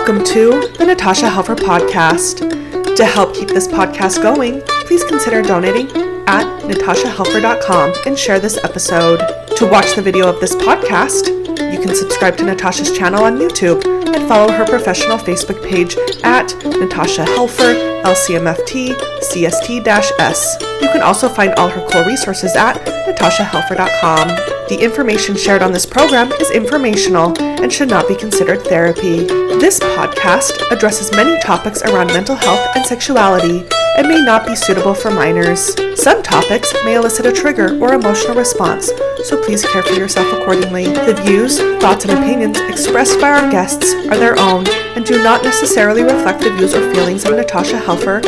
Welcome to the Natasha Helfer Podcast. To help keep this podcast going, please consider donating at natashahelfer.com and share this episode. To watch the video of this podcast, you can subscribe to Natasha's channel on YouTube and follow her professional Facebook page at Natasha Helfer, LCMFT, CST-S. You can also find all her cool resources at natashahelfer.com. The information shared on this program is informational and should not be considered therapy. This podcast addresses many topics around mental health and sexuality and may not be suitable for minors. Some topics may elicit a trigger or emotional response, so please care for yourself accordingly. The views, thoughts, and opinions expressed by our guests are their own and do not necessarily reflect the views or feelings of Natasha Helfer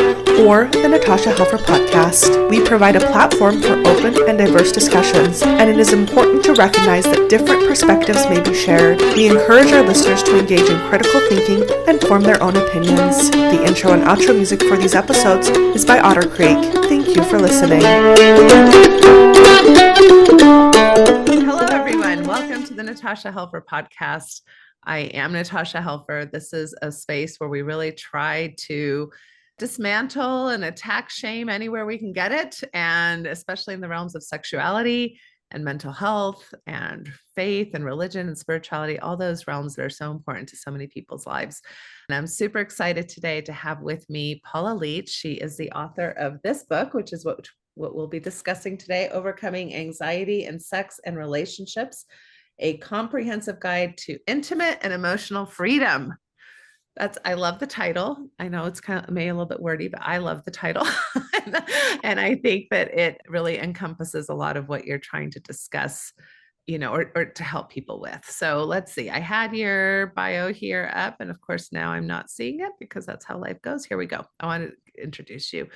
or the Natasha Helfer Podcast. We provide a platform for open and diverse discussions, and it is important to recognize that different perspectives may be shared. We encourage our listeners to engage in critical thinking and form their own opinions. The intro and outro music for these episodes is by Otter Creek. Thank you for listening. Hello, everyone. Welcome to the Natasha Helfer Podcast. I am Natasha Helfer. This is a space where we really try to dismantle and attack shame anywhere we can get it, and especially in the realms of sexuality and mental health and faith and religion and spirituality, all those realms that are so important to so many people's lives. And I'm super excited today to have with me Paula Leech. She is the author of this book, which is what we'll be discussing today, Overcoming Anxiety in Sex and Relationships, a comprehensive guide to intimate and emotional freedom. I love the title. I know it's kind of maybe a little bit wordy, but I love the title. And I think that it really encompasses a lot of what you're trying to discuss, or to help people with. So let's see. I had your bio here up, and of course now I'm not seeing it because that's how life goes. Here we go. I want to introduce you.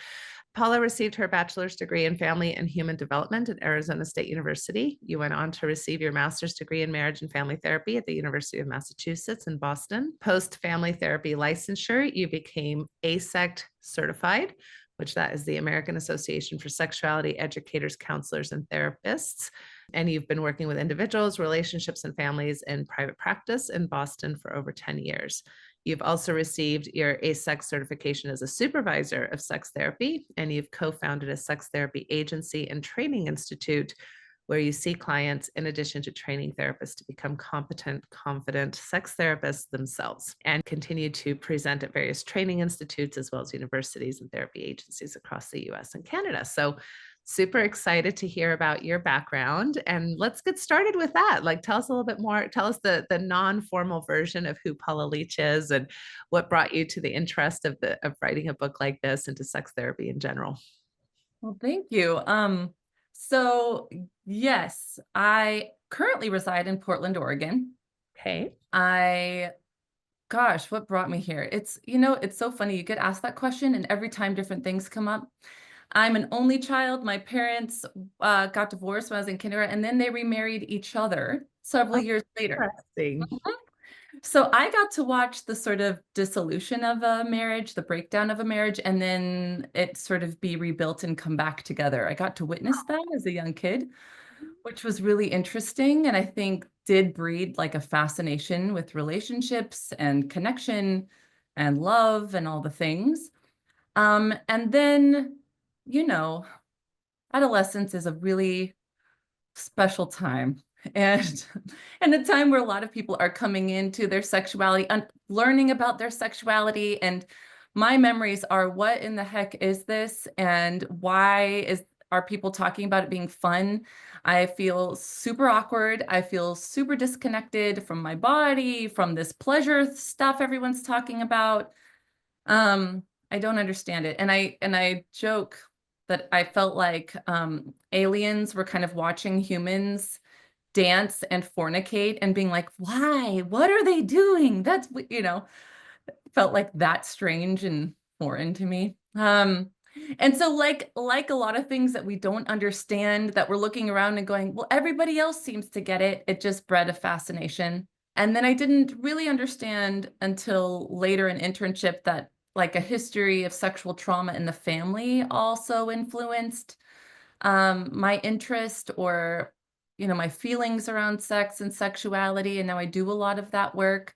Paula received her bachelor's degree in family and human development at Arizona State University. You went on to receive your master's degree in marriage and family therapy at the University of Massachusetts in Boston. Post-family therapy licensure, you became ASECT certified, which that is the American Association for Sexuality Educators, Counselors, and Therapists. And you've been working with individuals, relationships, and families in private practice in Boston for over 10 years. You've also received your ASEX certification as a supervisor of sex therapy, and you've co-founded a sex therapy agency and training institute where you see clients in addition to training therapists to become competent, confident sex therapists themselves, and continue to present at various training institutes as well as universities and therapy agencies across the US and Canada. So super excited to hear about your background, and let's get started with that. Like, tell us a little bit more. Tell us the non-formal version of who Paula Leech is and what brought you to the interest of writing a book like this and to sex therapy in general. Well, thank you. So yes, I currently reside in Portland, Oregon. Okay. What brought me here? It's so funny. You get asked that question and every time different things come up. I'm an only child. My parents got divorced when I was in kindergarten, and then they remarried each other several years later. Interesting. Mhm. So I got to watch the sort of dissolution of a marriage, the breakdown of a marriage, and then it sort of be rebuilt and come back together. I got to witness that as a young kid, which was really interesting, and I think did breed like a fascination with relationships and connection and love and all the things. And then, adolescence is a really special time and a time where a lot of people are coming into their sexuality and learning about their sexuality. And my memories are, what in the heck is this, and why are people talking about it being fun? I feel super awkward. I feel super disconnected from my body, from this pleasure stuff everyone's talking about. I don't understand it. And I joke that I felt like aliens were kind of watching humans dance and fornicate and being like, why? What are they doing? That's, felt like that strange and foreign to me. And so like a lot of things that we don't understand, that we're looking around and going, well, everybody else seems to get it. It just bred a fascination. And then I didn't really understand until later in internship that like a history of sexual trauma in the family also influenced my interest or, my feelings around sex and sexuality. And now I do a lot of that work.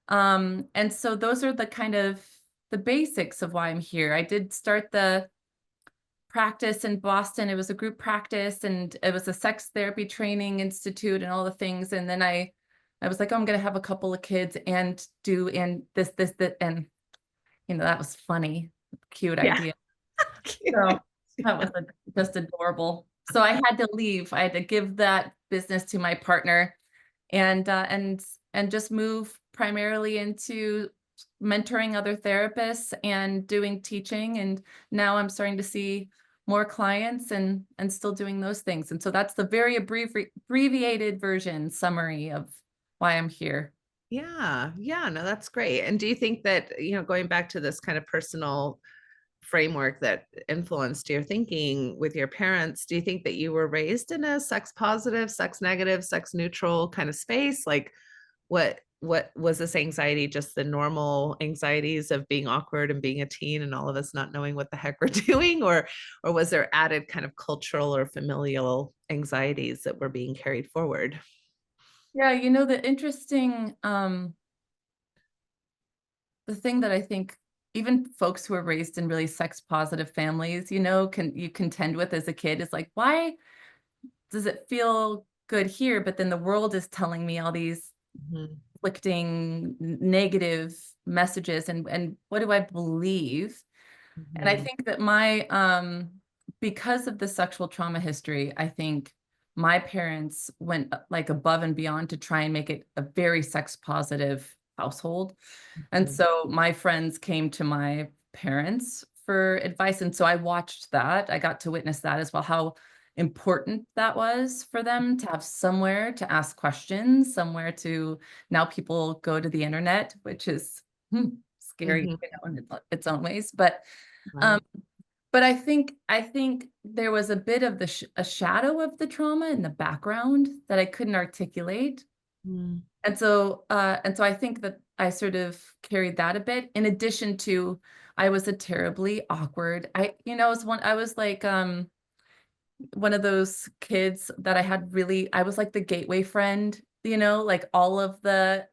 And so those are the kind of the basics of why I'm here. I did start the practice in Boston. It was a group practice, and it was a sex therapy training institute and all the things. And then I was like, oh, I'm going to have a couple of kids and do and this, that, and that was funny, cute Yeah. idea. So that was just adorable. So I had to leave. I had to give that business to my partner, and just move primarily into mentoring other therapists and doing teaching. And now I'm starting to see more clients and still doing those things. And so that's the very abbreviated version summary of why I'm here. Yeah. Yeah. No, that's great. And do you think that, going back to this kind of personal framework that influenced your thinking with your parents, do you think that you were raised in a sex positive, sex negative, sex neutral kind of space? Like what was this anxiety just the normal anxieties of being awkward and being a teen and all of us not knowing what the heck we're doing, or was there added kind of cultural or familial anxieties that were being carried forward? Yeah, the interesting the thing that I think even folks who are raised in really sex positive families, you contend with as a kid is like, why does it feel good here? But then the world is telling me all these conflicting negative messages, and what do I believe? And I think that my because of the sexual trauma history, I think my parents went like above and beyond to try and make it a very sex positive household. And so my friends came to my parents for advice. And so I watched that. I got to witness that as well, how important that was for them to have somewhere to ask questions, somewhere to, now people go to the internet, which is scary in its own ways. But I think there was a bit of a shadow of the trauma in the background that I couldn't articulate. And so I think that I sort of carried that a bit, in addition to I was a terribly awkward, I was like one of those kids that I was like the gateway friend, like all of the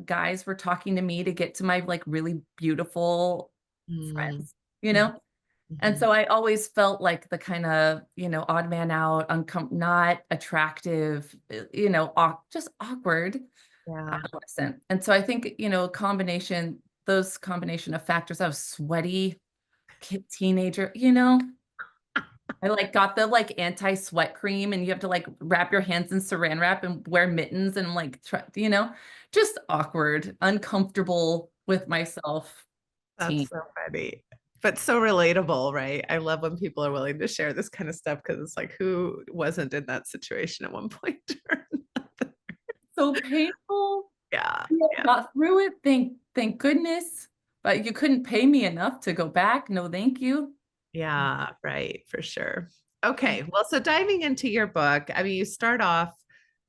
guys were talking to me to get to my like really beautiful friends, And so I always felt like the kind of, odd man out, not attractive, just awkward adolescent. And so I think, those combination of factors, I was sweaty teenager, I like got the like anti-sweat cream, and you have to like wrap your hands in saran wrap and wear mittens and like, just awkward, uncomfortable with myself. That's so funny, but so relatable, right? I love when people are willing to share this kind of stuff, because it's like, who wasn't in that situation at one point or another? So painful. Yeah. Got through it. Thank goodness. But you couldn't pay me enough to go back. No, thank you. Yeah, right, for sure. Okay, well, so diving into your book, I mean, you start off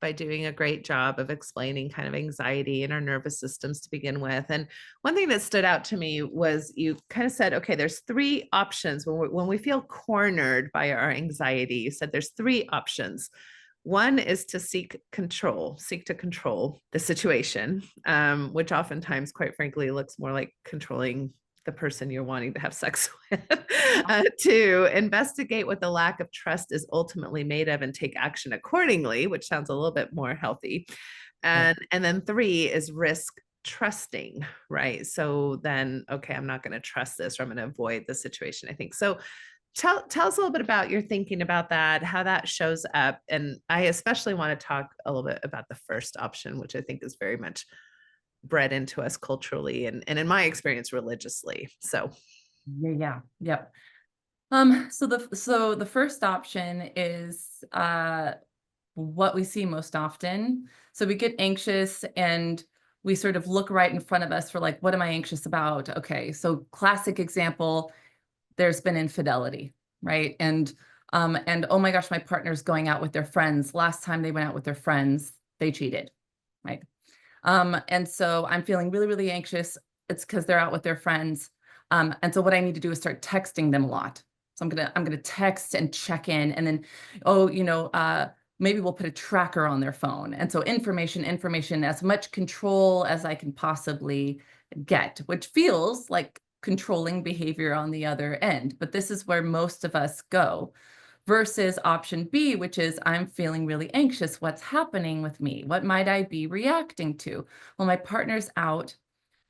by doing a great job of explaining kind of anxiety and our nervous systems to begin with. And one thing that stood out to me was you kind of said, okay, there's three options when we feel cornered by our anxiety. You said there's three options. One is to seek to control the situation, which oftentimes, quite frankly, looks more like controlling the person you're wanting to have sex with. To investigate what the lack of trust is ultimately made of and take action accordingly, which sounds a little bit more healthy. And then three is risk trusting, right? So then, okay, I'm not going to trust this, or I'm going to avoid the situation, I think. So tell us a little bit about your thinking about that, how that shows up. And I especially want to talk a little bit about the first option, which I think is very much bred into us culturally and in my experience, religiously. So Yeah. So the first option is what we see most often. So we get anxious and we sort of look right in front of us for like, what am I anxious about? Okay, so classic example, there's been infidelity, right? And oh my gosh, my partner's going out with their friends. Last time they went out with their friends, they cheated, right? And so I'm feeling really, really anxious. It's because they're out with their friends. And so what I need to do is start texting them a lot. So I'm gonna text and check in, and then, maybe we'll put a tracker on their phone. And so information, as much control as I can possibly get, which feels like controlling behavior on the other end. But this is where most of us go versus option B, which is I'm feeling really anxious. What's happening with me? What might I be reacting to? Well, my partner's out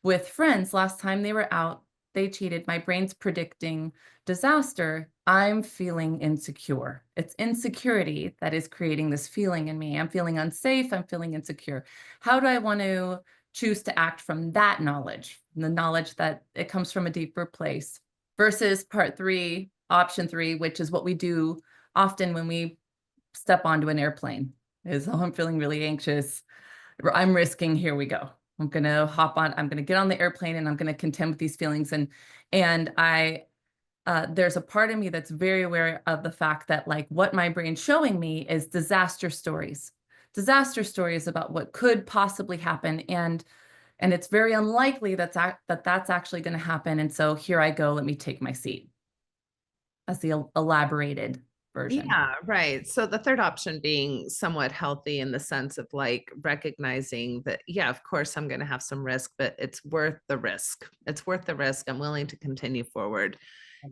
with friends. Last time they were out, they cheated. My brain's predicting disaster. I'm feeling insecure. It's insecurity that is creating this feeling in me. I'm feeling unsafe. I'm feeling insecure. How do I want to choose to act from that knowledge, the knowledge that it comes from a deeper place, versus part three, option three, which is what we do often when we step onto an airplane, is, oh, I'm feeling really anxious. I'm risking, here we go. I'm going to hop on, I'm going to get on the airplane and I'm going to contend with these feelings. And there's a part of me that's very aware of the fact that like what my brain's showing me is disaster stories about what could possibly happen. And it's very unlikely that's actually going to happen. And so here I go, let me take my seat, as the elaborated version. Yeah, right. So the third option being somewhat healthy in the sense of like recognizing that, yeah, of course I'm going to have some risk, but it's worth the risk. It's worth the risk. I'm willing to continue forward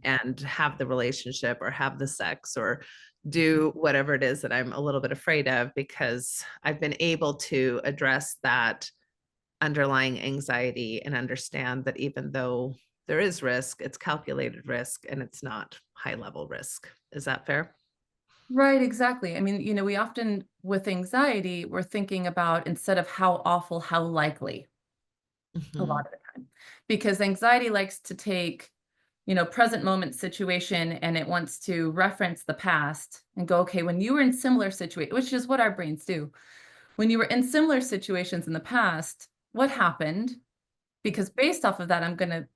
and have the relationship or have the sex or do whatever it is that I'm a little bit afraid of, because I've been able to address that underlying anxiety and understand that even though there is risk, it's calculated risk and it's not high level risk. Is that fair? Right, exactly. I mean, we often, with anxiety, we're thinking about, instead of how awful, how likely, a lot of the time, because anxiety likes to take, present moment situation, and it wants to reference the past and go, okay, when you were in similar situation, which is what our brains do. When you were in similar situations in the past, what happened? Because based off of that, I'm going to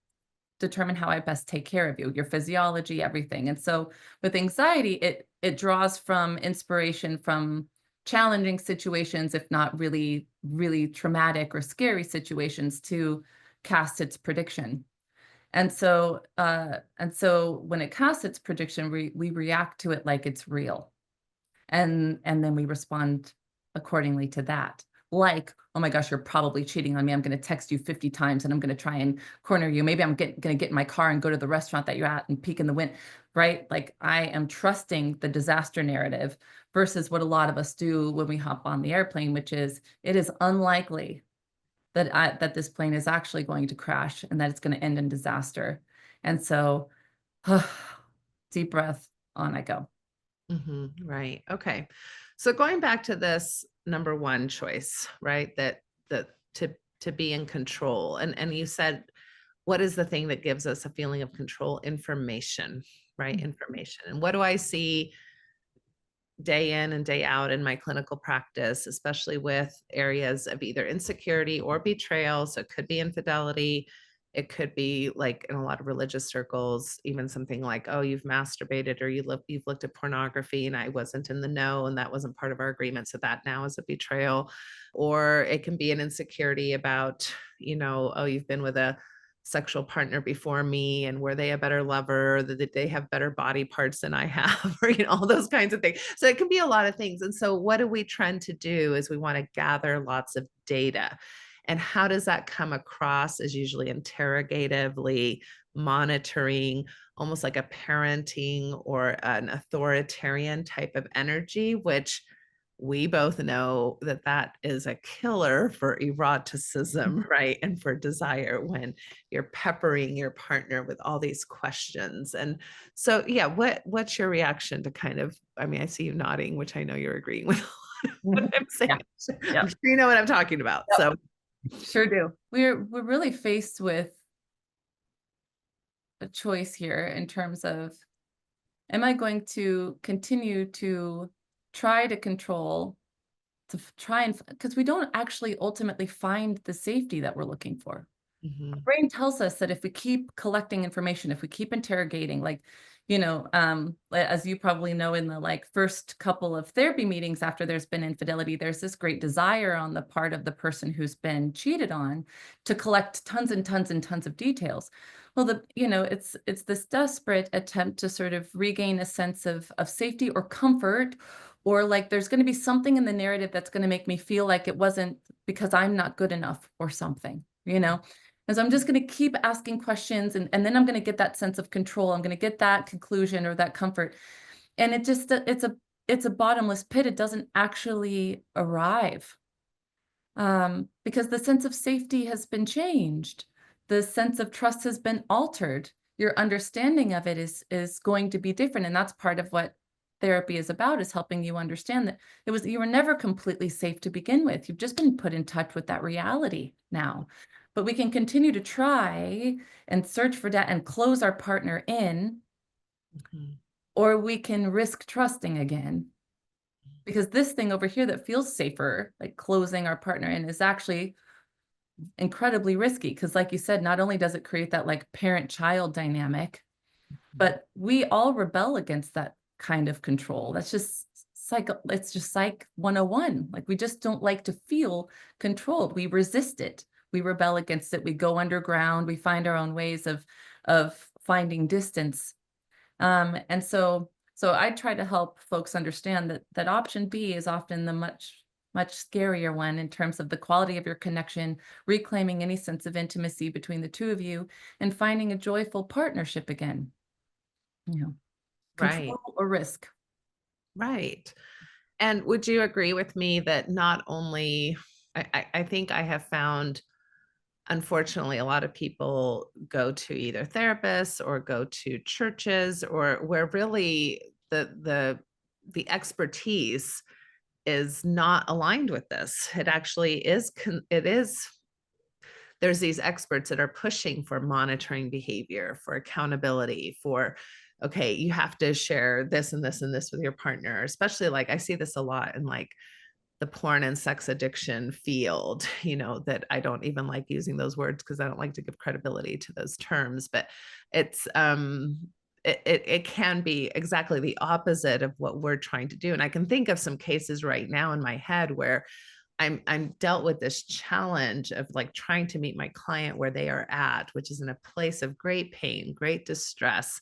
determine how I best take care of you, your physiology, everything. And so with anxiety, it draws from inspiration from challenging situations, if not really, really traumatic or scary situations, to cast its prediction. And so when it casts its prediction, we react to it like it's real. And then we respond accordingly to that. Like, oh my gosh, you're probably cheating on me. I'm going to text you 50 times and I'm going to try and corner you. Maybe I'm going to get in my car and go to the restaurant that you're at and peek in the wind, right? Like I am trusting the disaster narrative versus what a lot of us do when we hop on the airplane, which is, it is unlikely that this plane is actually going to crash and that it's going to end in disaster. And so deep breath, on I go. Right. Okay. So going back to this number one choice, right? That to be in control. And you said, what is the thing that gives us a feeling of control? Information, right? Information. And what do I see day in and day out in my clinical practice, especially with areas of either insecurity or betrayal? So it could be infidelity. It could be like in a lot of religious circles, even something like, oh, you've masturbated or you've looked at pornography and I wasn't in the know and that wasn't part of our agreement. So that now is a betrayal. Or it can be an insecurity about, oh, you've been with a sexual partner before me and were they a better lover, that they have better body parts than I have, or all those kinds of things. So it can be a lot of things. And so what do we trend to do is we want to gather lots of data. And how does that come across as usually interrogatively monitoring, almost like a parenting or an authoritarian type of energy, which we both know that is a killer for eroticism, right? And for desire when you're peppering your partner with all these questions. And so, yeah, what's your reaction to kind of, I see you nodding, which I know you're agreeing with what I'm saying. Yeah. I'm sure you know what I'm talking about. Yep. So sure do. We're really faced with a choice here in terms of, am I going to continue to try to control, because we don't actually ultimately find the safety that we're looking for. Our brain tells us that if we keep collecting information, if we keep interrogating, like, as you probably know, in the first couple of therapy meetings after there's been infidelity, there's this great desire on the part of the person who's been cheated on to collect tons and tons and tons of details. Well, it's this desperate attempt to sort of regain a sense of safety or comfort, or like there's going to be something in the narrative that's going to make me feel like it wasn't because I'm not good enough or something, you know? And so I'm just going to keep asking questions, and then I'm going to get that sense of control. I'm going to get that conclusion or that comfort. And it's a bottomless pit. It doesn't actually arrive, because the sense of safety has been changed. The sense of trust has been altered. Your understanding of it is going to be different. And that's part of what therapy is about, is helping you understand that you were never completely safe to begin with. You've just been put in touch with that reality now. But we can continue to try and search for that and close our partner in, or we can risk trusting again. Because this thing over here that feels safer, like closing our partner in, is actually incredibly risky. Because like you said, not only does it create that like parent-child dynamic, but we all rebel against that kind of control. That's just it's just Psych 101. Like, we just don't like to feel controlled. We resist it. We rebel against it. We go underground. We find our own ways of finding distance. And so I try to help folks understand that option B is often the much scarier one in terms of the quality of your connection, reclaiming any sense of intimacy between the two of you, and finding a joyful partnership again. Right. Control or risk. Right. And would you agree with me that not only, I think I have found, unfortunately, a lot of people go to either therapists or go to churches, or where really the expertise is not aligned with this. It actually is, there's these experts that are pushing for monitoring behavior, for accountability, for, okay, you have to share this and this and this with your partner. Especially, like, I see this a lot in like the porn and sex addiction field, that I don't even like using those words because I don't like to give credibility to those terms, but it's, it can be exactly the opposite of what we're trying to do. And I can think of some cases right now in my head where I'm dealt with this challenge of like trying to meet my client where they are at, which is in a place of great pain, great distress,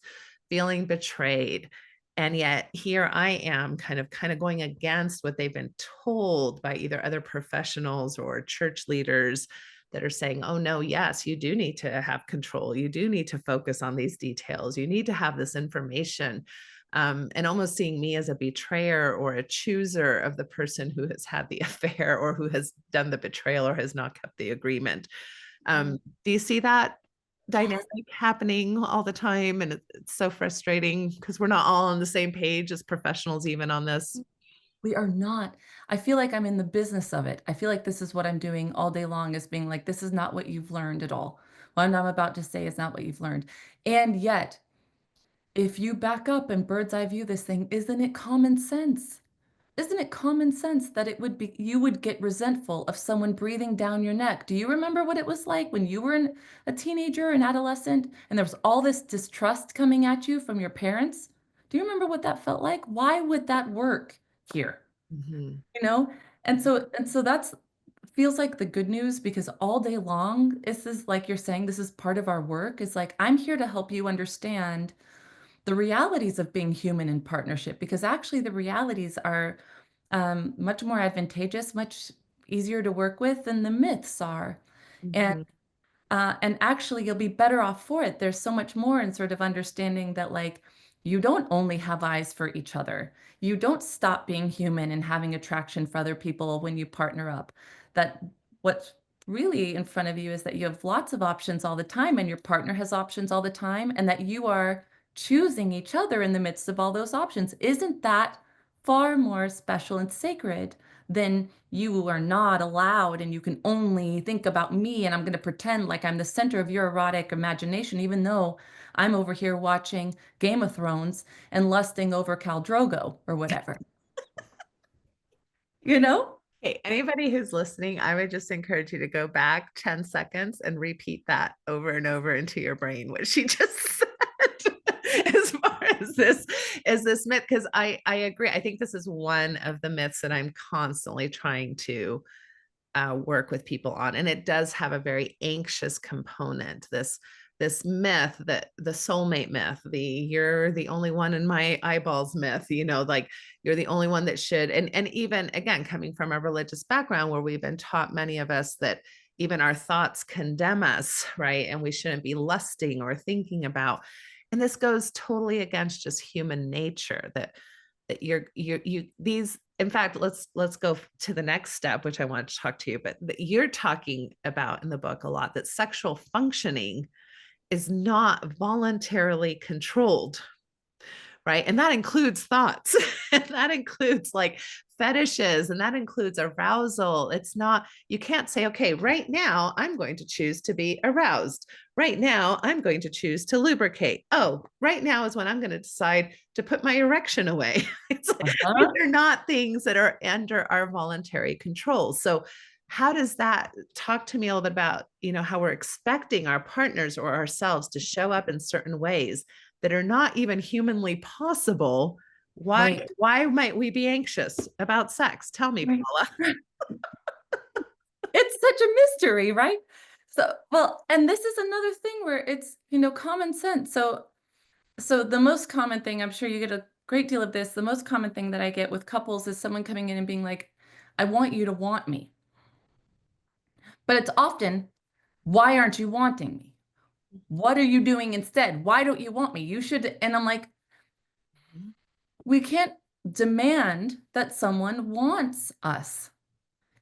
feeling betrayed. And yet here I am kind of going against what they've been told by either other professionals or church leaders that are saying, oh no, yes, you do need to have control. You do need to focus on these details. You need to have this information. And almost seeing me as a betrayer or a chooser of the person who has had the affair or who has done the betrayal or has not kept the agreement. Do you see that dynamic happening all the time? And it's so frustrating because we're not all on the same page as professionals even on this. We are not. I feel like I'm in the business of it. I feel like this is what I'm doing all day long, is being like, this is not what you've learned at all. What I'm about to say is not what you've learned. And yet, if you back up and bird's eye view this thing, isn't it common sense? Isn't it common sense that you would get resentful of someone breathing down your neck? Do you remember what it was like when you were a teenager, an adolescent, and there was all this distrust coming at you from your parents? Do you remember what that felt like? Why would that work here? Mm-hmm. And so that's feels like the good news, because all day long, this is like you're saying, this is part of our work. It's like, I'm here to help you understand the realities of being human in partnership, because actually the realities are much more advantageous, much easier to work with than the myths are. Mm-hmm. And actually you'll be better off for it. There's so much more in sort of understanding that, like, you don't only have eyes for each other. You don't stop being human and having attraction for other people when you partner up. That what's really in front of you is that you have lots of options all the time, and your partner has options all the time, and that you are choosing each other in the midst of all those options. Isn't that far more special and sacred than you are not allowed and you can only think about me and I'm going to pretend like I'm the center of your erotic imagination, even though I'm over here watching Game of Thrones and lusting over Khal Drogo or whatever? You know? Hey, anybody who's listening, I would just encourage you to go back 10 seconds and repeat that over and over into your brain, what she just said. As far as this myth, because I agree. I think this is one of the myths that I'm constantly trying to work with people on. And it does have a very anxious component, this myth, that the soulmate myth, you're the only one in my eyeballs myth, like you're the only one that should. And even again, coming from a religious background where we've been taught, many of us, that even our thoughts condemn us, right? And we shouldn't be lusting or thinking about. And this goes totally against just human nature, that these, in fact, let's go to the next step, which I want to talk to you, but you're talking about in the book a lot, that sexual functioning is not voluntarily controlled, right? And that includes thoughts, and that includes like fetishes, and that includes arousal. It's not, you can't say, okay, right now I'm going to choose to be aroused. Right now I'm going to choose to lubricate. Oh, right now is when I'm going to decide to put my erection away. It's like, these are not things that are under our voluntary control. So how does that, talk to me a little bit about, how we're expecting our partners or ourselves to show up in certain ways that are not even humanly possible. Why might we be anxious about sex? Tell me, Paula. It's such a mystery, right? So, well, and this is another thing where it's, common sense. So the most common thing, I'm sure you get a great deal of this, the most common thing that I get with couples is someone coming in and being like, I want you to want me. But it's often, why aren't you wanting me? What are you doing instead? Why don't you want me? You should. And I'm like, we can't demand that someone wants us.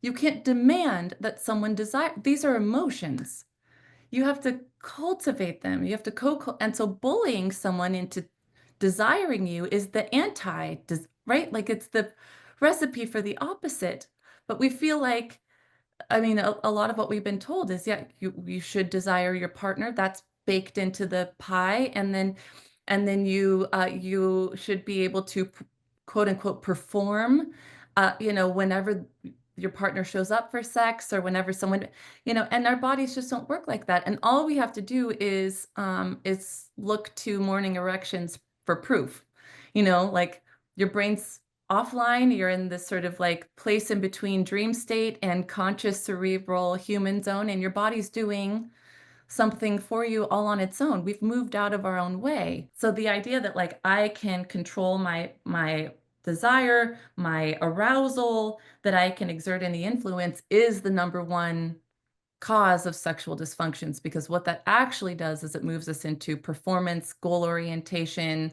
You can't demand that someone desire. These are emotions. You have to cultivate them. You have to and so bullying someone into desiring you is the right? Like it's the recipe for the opposite. But we feel like, I mean, a lot of what we've been told is, yeah, you should desire your partner. That's baked into the pie, and then you should be able to quote unquote perform, whenever your partner shows up for sex, or whenever someone, and our bodies just don't work like that. And all we have to do is look to morning erections for proof. Like your brain's offline, you're in this sort of like place in between dream state and conscious cerebral human zone, and your body's doing something for you all on its own. We've moved out of our own way. So the idea that like I can control my desire, my arousal, that I can exert any influence is the number one cause of sexual dysfunctions, because what that actually does is it moves us into performance, goal orientation.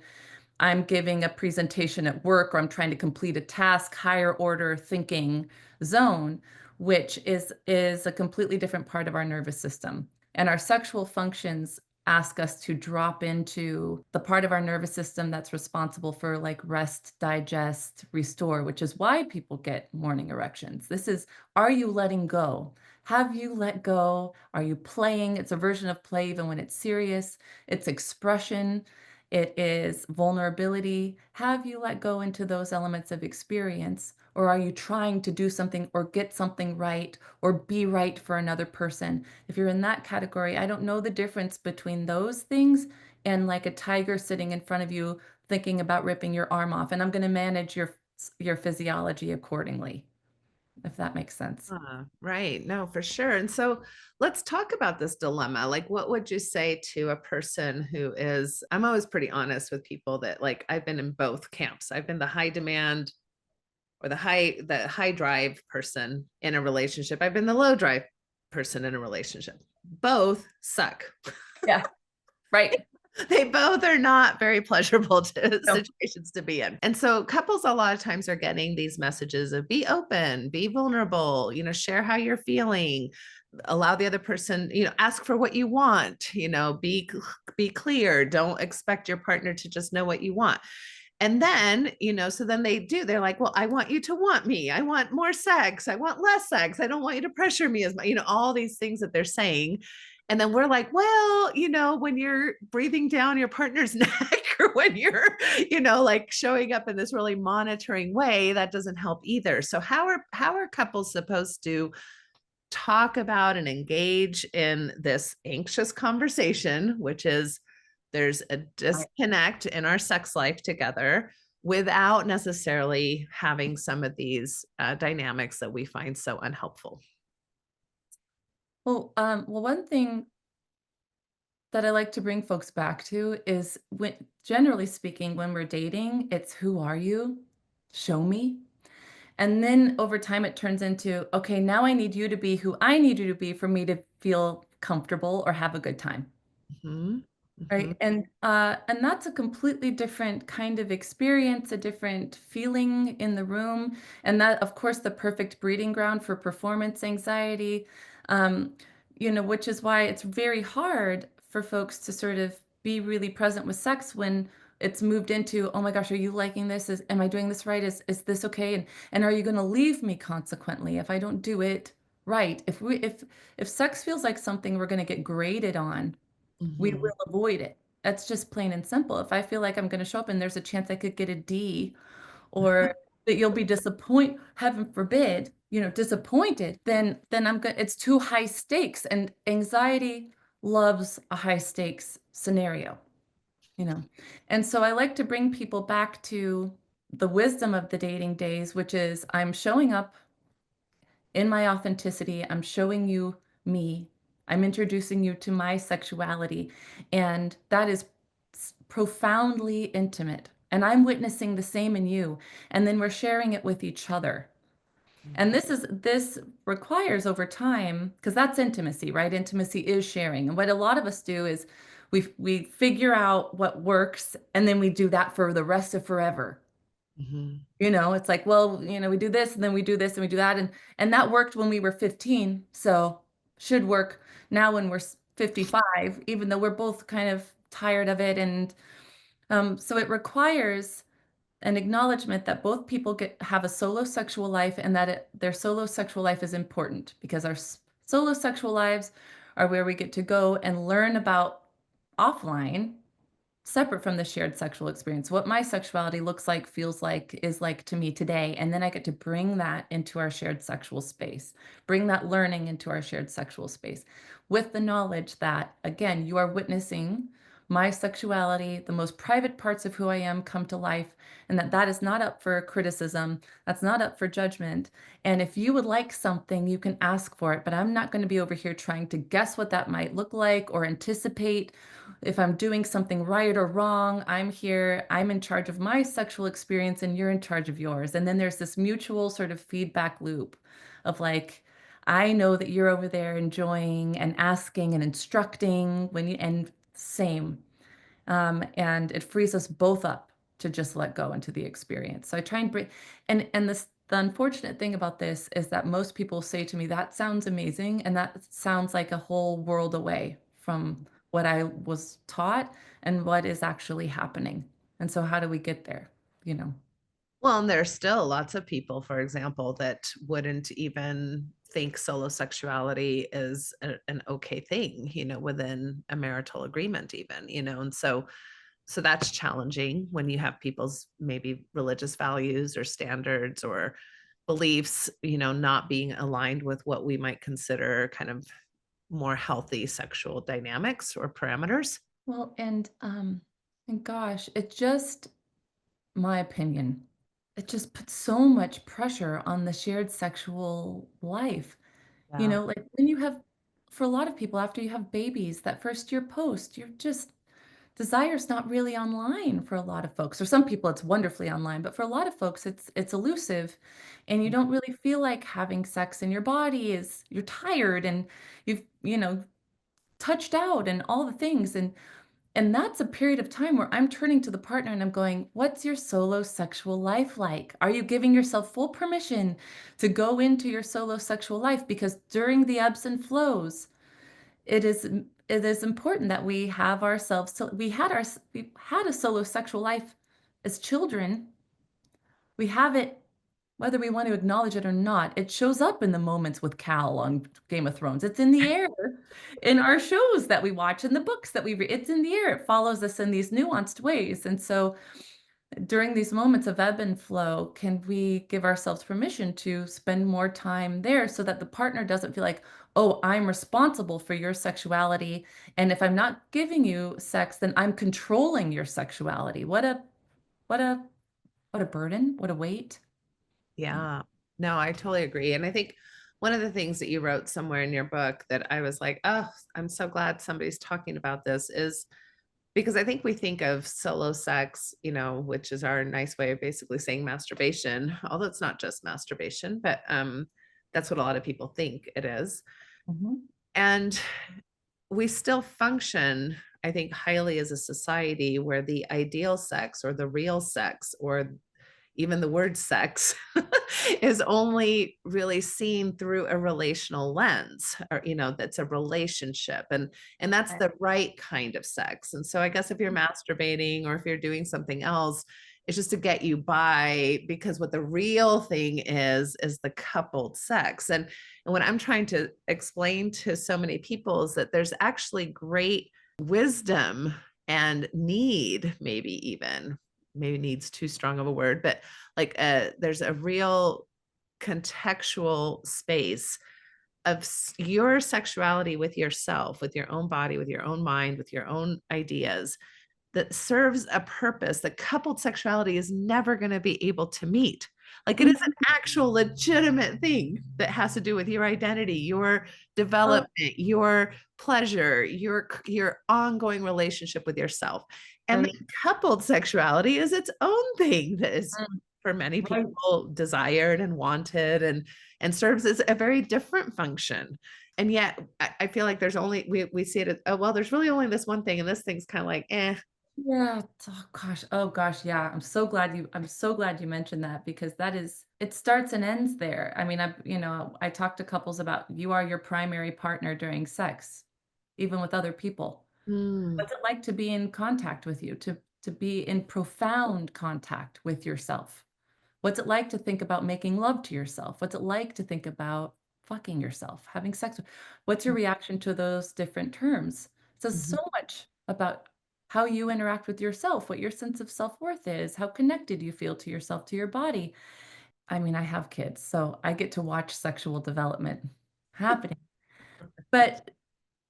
I'm giving a presentation at work, or I'm trying to complete a task, higher order thinking zone, which is a completely different part of our nervous system. And our sexual functions ask us to drop into the part of our nervous system that's responsible for like rest, digest, restore, which is why people get morning erections. This is, are you letting go? Have you let go? Are you playing? It's a version of play, even when it's serious. It's expression. It is vulnerability. Have you let go into those elements of experience? Or are you trying to do something or get something right or be right for another person? If you're in that category, I don't know the difference between those things and like a tiger sitting in front of you thinking about ripping your arm off. And I'm going to manage your physiology accordingly, if that makes sense. Right. No, for sure. And so let's talk about this dilemma. Like, what would you say to a person who is, I'm always pretty honest with people that like, I've been in both camps. I've been the high demand or the high drive person in a relationship. I've been the low drive person in a relationship. Both suck. Yeah. Right. They both are not very pleasurable situations to be in. And so couples a lot of times are getting these messages of be open, be vulnerable, share how you're feeling, allow the other person, ask for what you want, be clear. Don't expect your partner to just know what you want. And then, so then they're like, well, I want you to want me. I want more sex. I want less sex. I don't want you to pressure me as much, all these things that they're saying. And then we're like, well, when you're breathing down your partner's neck, or when you're, like showing up in this really monitoring way, that doesn't help either. So how are couples supposed to talk about and engage in this anxious conversation, which is there's a disconnect in our sex life together, without necessarily having some of these dynamics that we find so unhelpful? Well, one thing that I like to bring folks back to is generally speaking, when we're dating, it's who are you? Show me. And then over time, it turns into, okay, now I need you to be who I need you to be for me to feel comfortable or have a good time. Mm-hmm. Mm-hmm. Right. And that's a completely different kind of experience, a different feeling in the room. And that, of course, the perfect breeding ground for performance anxiety, um, which is why it's very hard for folks to sort of be really present with sex when it's moved into, oh my gosh, are you liking this? Am I doing this right? Is this okay? And are you going to leave me consequently if I don't do it right? If sex feels like something we're going to get graded on, we Mm-hmm. will avoid it. That's just plain and simple. If I feel like I'm going to show up and there's a chance I could get a D, or that you'll be disappointed, heaven forbid, disappointed, then I'm good. It's too high stakes, and anxiety loves a high stakes scenario, you know. And so I like to bring people back to the wisdom of the dating days, which is I'm showing up in my authenticity. I'm showing you me. I'm introducing you to my sexuality. And that is profoundly intimate. And I'm witnessing the same in you. And then we're sharing it with each other. And this requires over time, because that's intimacy, right? Intimacy is sharing. And what a lot of us do is we figure out what works and then we do that for the rest of forever. Mm-hmm. It's like, well, we do this and then we do this and we do that. And that worked when we were 15. So should work now when we're 55, even though we're both kind of tired of it. And so it requires an acknowledgement that both people have a solo sexual life, and that their solo sexual life is important, because our solo sexual lives are where we get to go and learn about offline, separate from the shared sexual experience, what my sexuality looks like, feels like, is like to me today. And then I get to bring that into our shared sexual space, bring that learning into our shared sexual space, with the knowledge that, again, you are witnessing my sexuality, the most private parts of who I am come to life, and that is not up for criticism, that's not up for judgment. And if you would like something, you can ask for it, but I'm not going to be over here trying to guess what that might look like or anticipate if I'm doing something right or wrong. I'm here, I'm in charge of my sexual experience and you're in charge of yours. And then there's this mutual sort of feedback loop of like, I know that you're over there enjoying and asking and instructing and same. And it frees us both up to just let go into the experience. So I try and bring, and the unfortunate thing about this is that most people say to me, that sounds amazing. And that sounds like a whole world away from what I was taught and what is actually happening. And so how do we get there? You know? Well, and there's still lots of people, for example, that wouldn't even think solo sexuality is an okay thing, within a marital agreement even, and so that's challenging when you have people's maybe religious values or standards or beliefs, not being aligned with what we might consider kind of more healthy sexual dynamics or parameters. Well, and gosh, it just, my opinion, it just puts so much pressure on the shared sexual life. Yeah. Like when you have, for a lot of people, after you have babies, that first year post, you're just, desire's not really online for a lot of folks. For some people, it's wonderfully online, but for a lot of folks, it's elusive, and you don't really feel like having sex, and your body you're tired, and you've, touched out and all the things. And that's a period of time where I'm turning to the partner and I'm going, what's your solo sexual life like? Are you giving yourself full permission to go into your solo sexual life? Because during the ebbs and flows, it is important that we have ourselves. So we had a solo sexual life as children. We have it whether we want to acknowledge it or not. It shows up in the moments with Cal on Game of Thrones. It's in the air in our shows that we watch, in the books that we read. It's in the air. It follows us in these nuanced ways. And so during these moments of ebb and flow, can we give ourselves permission to spend more time there so that the partner doesn't feel like, oh, I'm responsible for your sexuality. And if I'm not giving you sex, then I'm controlling your sexuality. What a, what a burden, what a weight. Yeah, no, I totally agree. And I think One of the things that you wrote somewhere in your book that I was like, oh, I'm so glad somebody's talking about this is because I think we think of solo sex, which is our nice way of basically saying masturbation, although it's not just masturbation, but that's what a lot of people think it is. Mhm. And we still function, I think, highly as a society where the ideal sex or the real sex or even the word sex is only really seen through a relational lens, or that's a relationship, and that's Right. the right kind of sex. And so I guess if you're masturbating or if you're doing something else, it's just to get you by, because what the real thing is the coupled sex. And what I'm trying to explain to so many people is that there's actually great wisdom and need, maybe needs too strong of a word, but like there's a real contextual space of your sexuality with yourself, with your own body, with your own mind, with your own ideas, that serves a purpose that coupled sexuality is never going to be able to meet. Like it is an actual legitimate thing that has to do with your identity, your development, your pleasure, your ongoing relationship with yourself. And Right. the coupled sexuality is its own thing that is Mm. for many Right. people desired and wanted, and serves as a very different function. And yet I feel like there's only we see it as, oh well, there's really only this one thing, and this thing's kind of like Yeah. Oh gosh. Oh gosh. Yeah. I'm so glad you mentioned that because it starts and ends there. I mean, I talk to couples about you are your primary partner during sex, even with other people. mm, What's it like to be in contact with you, to be in profound contact with yourself? What's it like to think about making love to yourself? What's it like to think about fucking yourself, having sex? What's your reaction to those different terms? It says mhm, so much about how you interact with yourself, what your sense of self-worth is, how connected you feel to yourself, to your body. I mean, I have kids, so I get to watch sexual development happening. But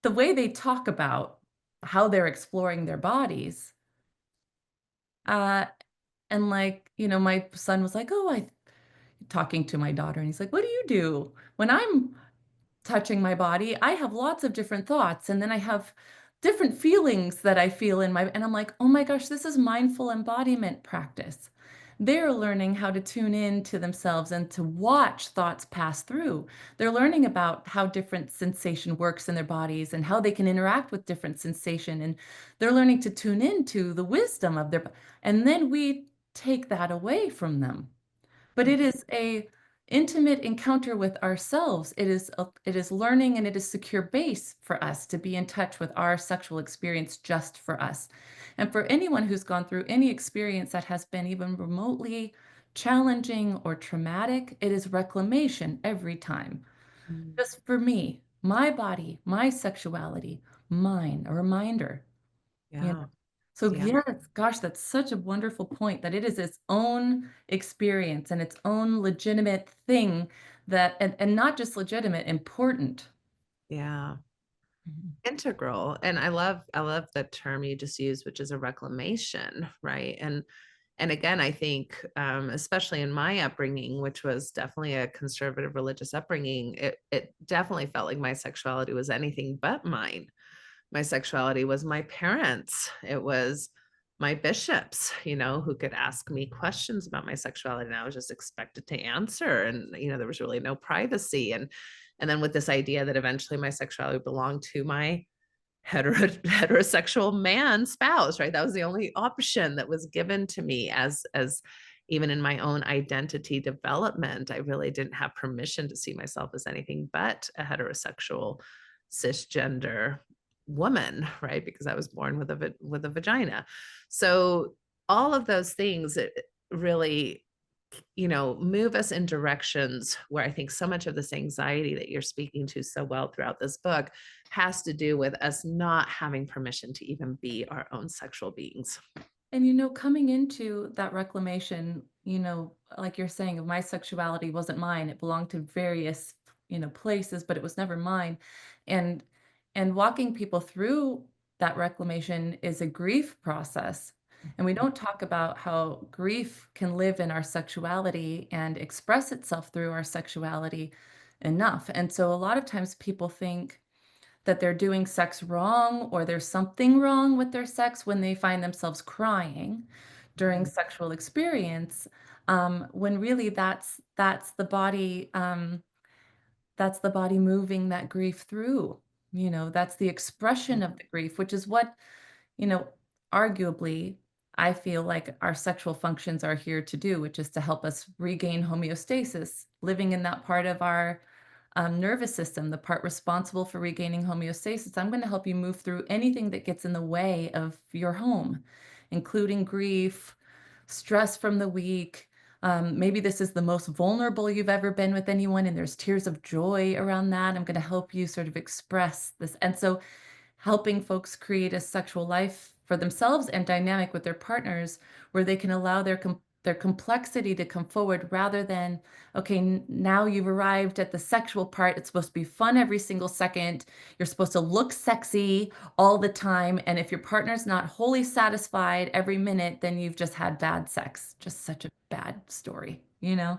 the way they talk about how they're exploring their bodies, uh, and my son was like, "Oh, I," talking to my daughter, and he's like, "What do you do? When I'm touching my body, I have lots of different thoughts, and then I have different feelings that I feel in my," and I'm like, "Oh my gosh, this is mindful embodiment practice." They're learning how to tune in to themselves and to watch thoughts pass through. They're learning about how different sensation works in their bodies and how they can interact with different sensation, and they're learning to tune into the wisdom of and then we take that away from them. But it is a intimate encounter with ourselves. It is learning and it is secure base for us to be in touch with our sexual experience just for us. And for anyone who's gone through any experience that has been even remotely challenging or traumatic, it is reclamation every time. mm. Just for me, my body, my sexuality, mine, a reminder. You know? Yeah. So Yeah. yes, gosh, that's such a wonderful point that it is its own experience and its own legitimate thing that and not just legitimate, important. Yeah. Mhm. Integral. And I love the term you just used, which is a reclamation, right? And again, I think especially in my upbringing, which was definitely a conservative religious upbringing, it definitely felt like my sexuality was anything but mine. My sexuality was my parents. It was my bishops, who could ask me questions about my sexuality, and I was just expected to answer. And, there was really no privacy. And then with this idea that eventually my sexuality belonged to my heterosexual man spouse, right? That was the only option that was given to me as even in my own identity development. I really didn't have permission to see myself as anything but a heterosexual cisgender woman, right? Because I was born with a vagina. So all of those things really move us in directions where I think so much of this anxiety that you're speaking to so well throughout this book has to do with us not having permission to even be our own sexual beings. And coming into that reclamation, like you're saying, my sexuality wasn't mine. It belonged to various, places, but it was never mine. And walking people through that reclamation is a grief process. And we don't talk about how grief can live in our sexuality and express itself through our sexuality enough. And so a lot of times people think that they're doing sex wrong or there's something wrong with their sex when they find themselves crying during sexual experience, when really that's the body, that's the body moving that grief through. That's the expression of the grief, which is what, you know, arguably, I feel like our sexual functions are here to do, which is to help us regain homeostasis, living in that part of our nervous system, the part responsible for regaining homeostasis. I'm going to help you move through anything that gets in the way of your home, including grief, stress from the week. Maybe this is the most vulnerable you've ever been with anyone, and there's tears of joy around that. I'm going to help you sort of express this. And so, helping folks create a sexual life for themselves and dynamic with their partners where they can allow their complexity to come forward rather than, okay, now you've arrived at the sexual part. It's supposed to be fun every single second. You're supposed to look sexy all the time. And if your partner's not wholly satisfied every minute, then you've just had bad sex. Just such a bad story, Yeah.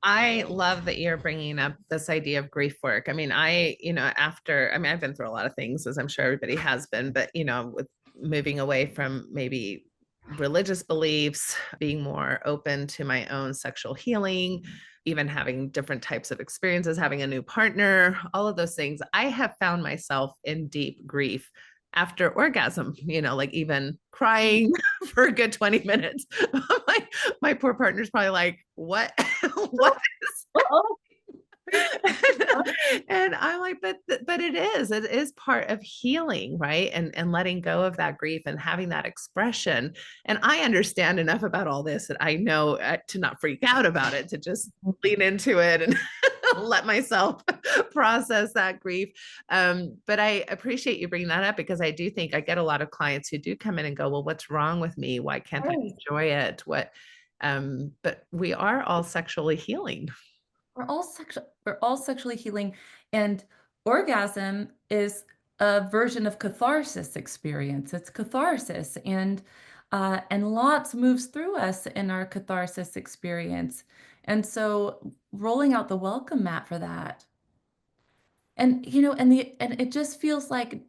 I love that you're bringing up this idea of grief work. I mean, I've been through a lot of things, as I'm sure everybody has been, but, with moving away from maybe religious beliefs, being more open to my own sexual healing, even having different types of experiences, having a new partner, all of those things, I have found myself in deep grief after orgasm, like even crying for a good 20 minutes. my poor partner's probably like, what? What and I'm like, but it is part of healing, right? And letting go of that grief and having that expression. And I understand enough about all this that I know to not freak out about it, to just lean into it and let myself process that grief. But I appreciate you bringing that up, because I do think I get a lot of clients who do come in and go, well, what's wrong with me? Why can't I enjoy it? But we are all sexually healing. We're all sexually healing, and orgasm is a version of catharsis experience. It's catharsis, and lots moves through us in our catharsis experience. And so rolling out the welcome mat for that. And it just feels like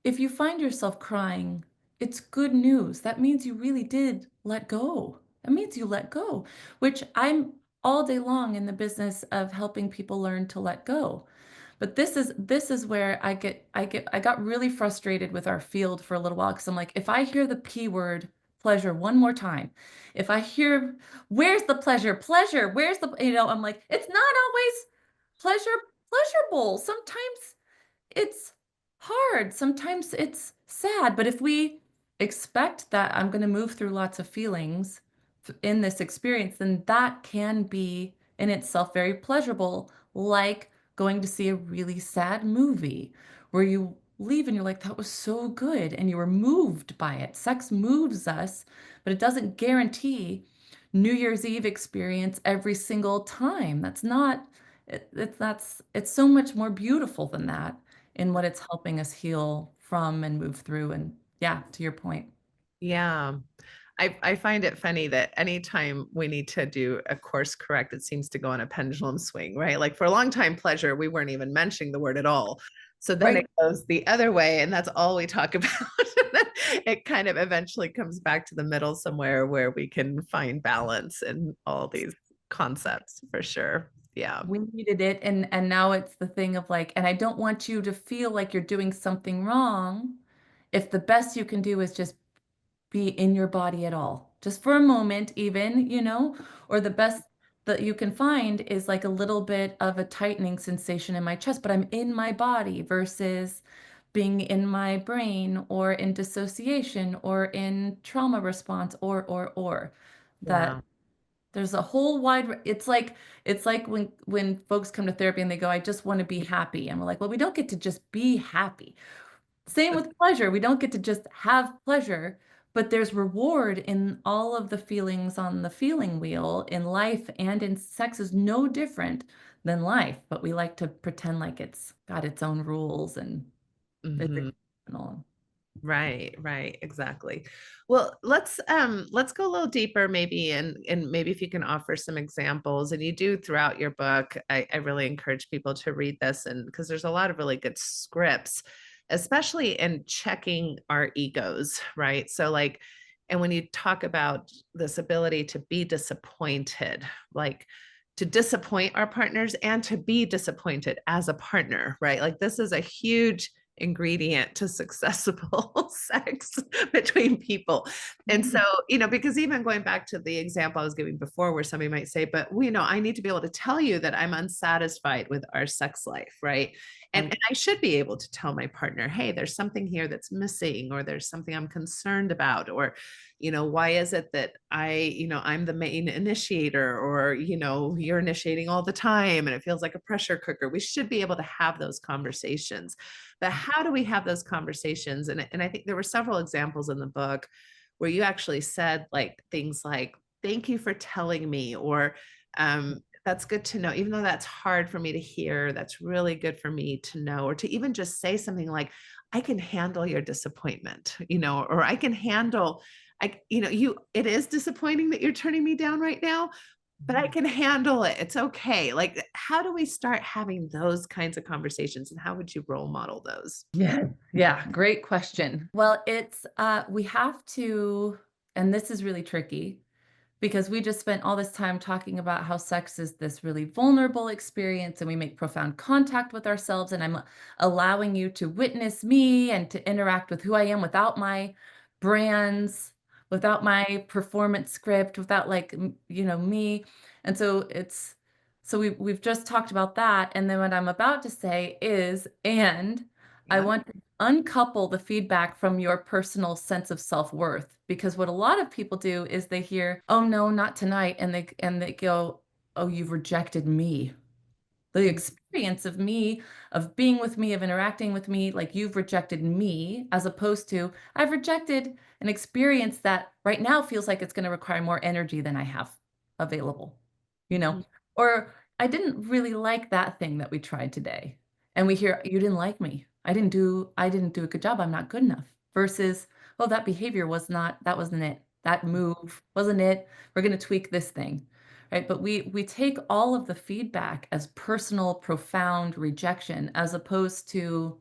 if you find yourself crying, it's good news. That means you really did let go. That means you let go, which I'm all day long in the business of helping people learn to let go. But this is where I got really frustrated with our field for a little while, because I'm like, if I hear the P word pleasure one more time, if I hear where's the pleasure, where's the, I'm like, it's not always pleasurable. Sometimes it's hard. Sometimes it's sad. But if we expect that I'm going to move through lots of feelings in this experience, then that can be in itself very pleasurable, like going to see a really sad movie where you leave and you're like, that was so good. And you were moved by it. Sex moves us, but it doesn't guarantee New Year's Eve experience every single time. That's not, it's so much more beautiful than that in what it's helping us heal from and move through. And yeah, to your point. Yeah. I find it funny that anytime we need to do a course correct, it seems to go on a pendulum swing, right? Like for a long time, pleasure, we weren't even mentioning the word at all. So then Right. it goes the other way, and that's all we talk about. It kind of eventually comes back to the middle somewhere where we can find balance in all these concepts, for sure. Yeah. We needed it. And now it's the thing of like, and I don't want you to feel like you're doing something wrong if the best you can do is just be in your body at all, just for a moment, even, or the best that you can find is like a little bit of a tightening sensation in my chest, but I'm in my body versus being in my brain or in dissociation or in trauma response or that Yeah. there's a whole it's like when folks come to therapy and they go, I just want to be happy. And we're like, well, we don't get to just be happy. Same with pleasure. We don't get to just have pleasure, but there's reward in all of the feelings on the feeling wheel in life, and in sex is no different than life, but we like to pretend like it's got its own rules and Mhm. physics and all. Right, exactly. Well, let's go a little deeper maybe, and maybe if you can offer some examples, and you do throughout your book. I really encourage people to read this, and because there's a lot of really good scripts, especially in checking our egos, right? So like, and when you talk about this ability to be disappointed, like to disappoint our partners and to be disappointed as a partner, right? Like this is a huge ingredient to successful sex between people. And so, because even going back to the example I was giving before, where somebody might say, but I need to be able to tell you that I'm unsatisfied with our sex life, right? And I should be able to tell my partner, hey, there's something here that's missing, or there's something I'm concerned about, or why is it that I'm the main initiator, or you're initiating all the time and it feels like a pressure cooker. We should be able to have those conversations. But how do we have those conversations? And I think there were several examples in the book where you actually said like things like, thank you for telling me, or that's good to know, even though that's hard for me to hear, that's really good for me to know, or to even just say something like, I can handle your disappointment, or I can handle, it is disappointing that you're turning me down right now, but I can handle it. It's okay. Like, how do we start having those kinds of conversations, and how would you role model those? Yeah, great question. Well, we have to, and this is really tricky because we just spent all this time talking about how sex is this really vulnerable experience and we make profound contact with ourselves. And I'm allowing you to witness me and to interact with who I am without my brands, without my performance script, without me. And so we've just talked about that. And then what I'm about to say is, and I Yeah. want to uncouple the feedback from your personal sense of self-worth, because what a lot of people do is they hear, oh no, not tonight, and they go, oh, you've rejected me. The experience of me, of being with me, of interacting with me, like you've rejected me, as opposed to I've rejected an experience that right now feels like it's going to require more energy than I have available, you know, Mhm. or I didn't really like that thing that we tried today. And we hear, you didn't like me. I didn't do a good job. I'm not good enough. Versus, oh, that behavior that wasn't it. That move wasn't it. We're going to tweak this thing. Right? But we take all of the feedback as personal, profound rejection, as opposed to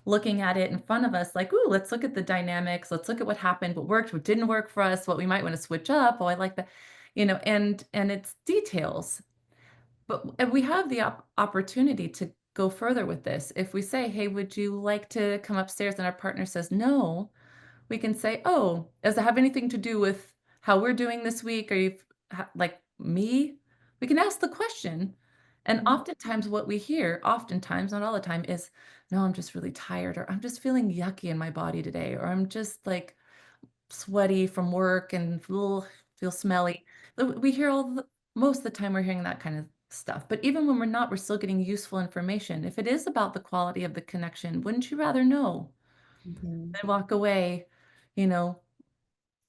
looking at it in front of us like, ooh, let's look at the dynamics. Let's look at what happened, what worked, what didn't work for us, what we might want to switch up. Oh, I like that, and it's details. But and we have the opportunity to go further with this. If we say, hey, would you like to come upstairs? And our partner says no, we can say, oh, does it have anything to do with how we're doing this week? Are you like me? We can ask the question. And oftentimes what we hear, oftentimes, not all the time, is, no, I'm just really tired, or I'm just feeling yucky in my body today, or I'm just like sweaty from work and feel smelly. We hear most of the time we're hearing that kind of stuff. But even when we're not, we're still getting useful information. If it is about the quality of the connection, wouldn't you rather know Mhm. than walk away, you know,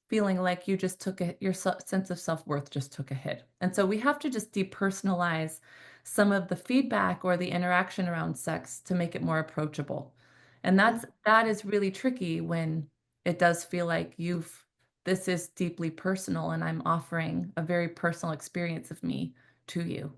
feeling like you just your sense of self-worth just took a hit. And so we have to just depersonalize some of the feedback or the interaction around sex to make it more approachable. And that is really tricky when it does feel like this is deeply personal and I'm offering a very personal experience of me to you.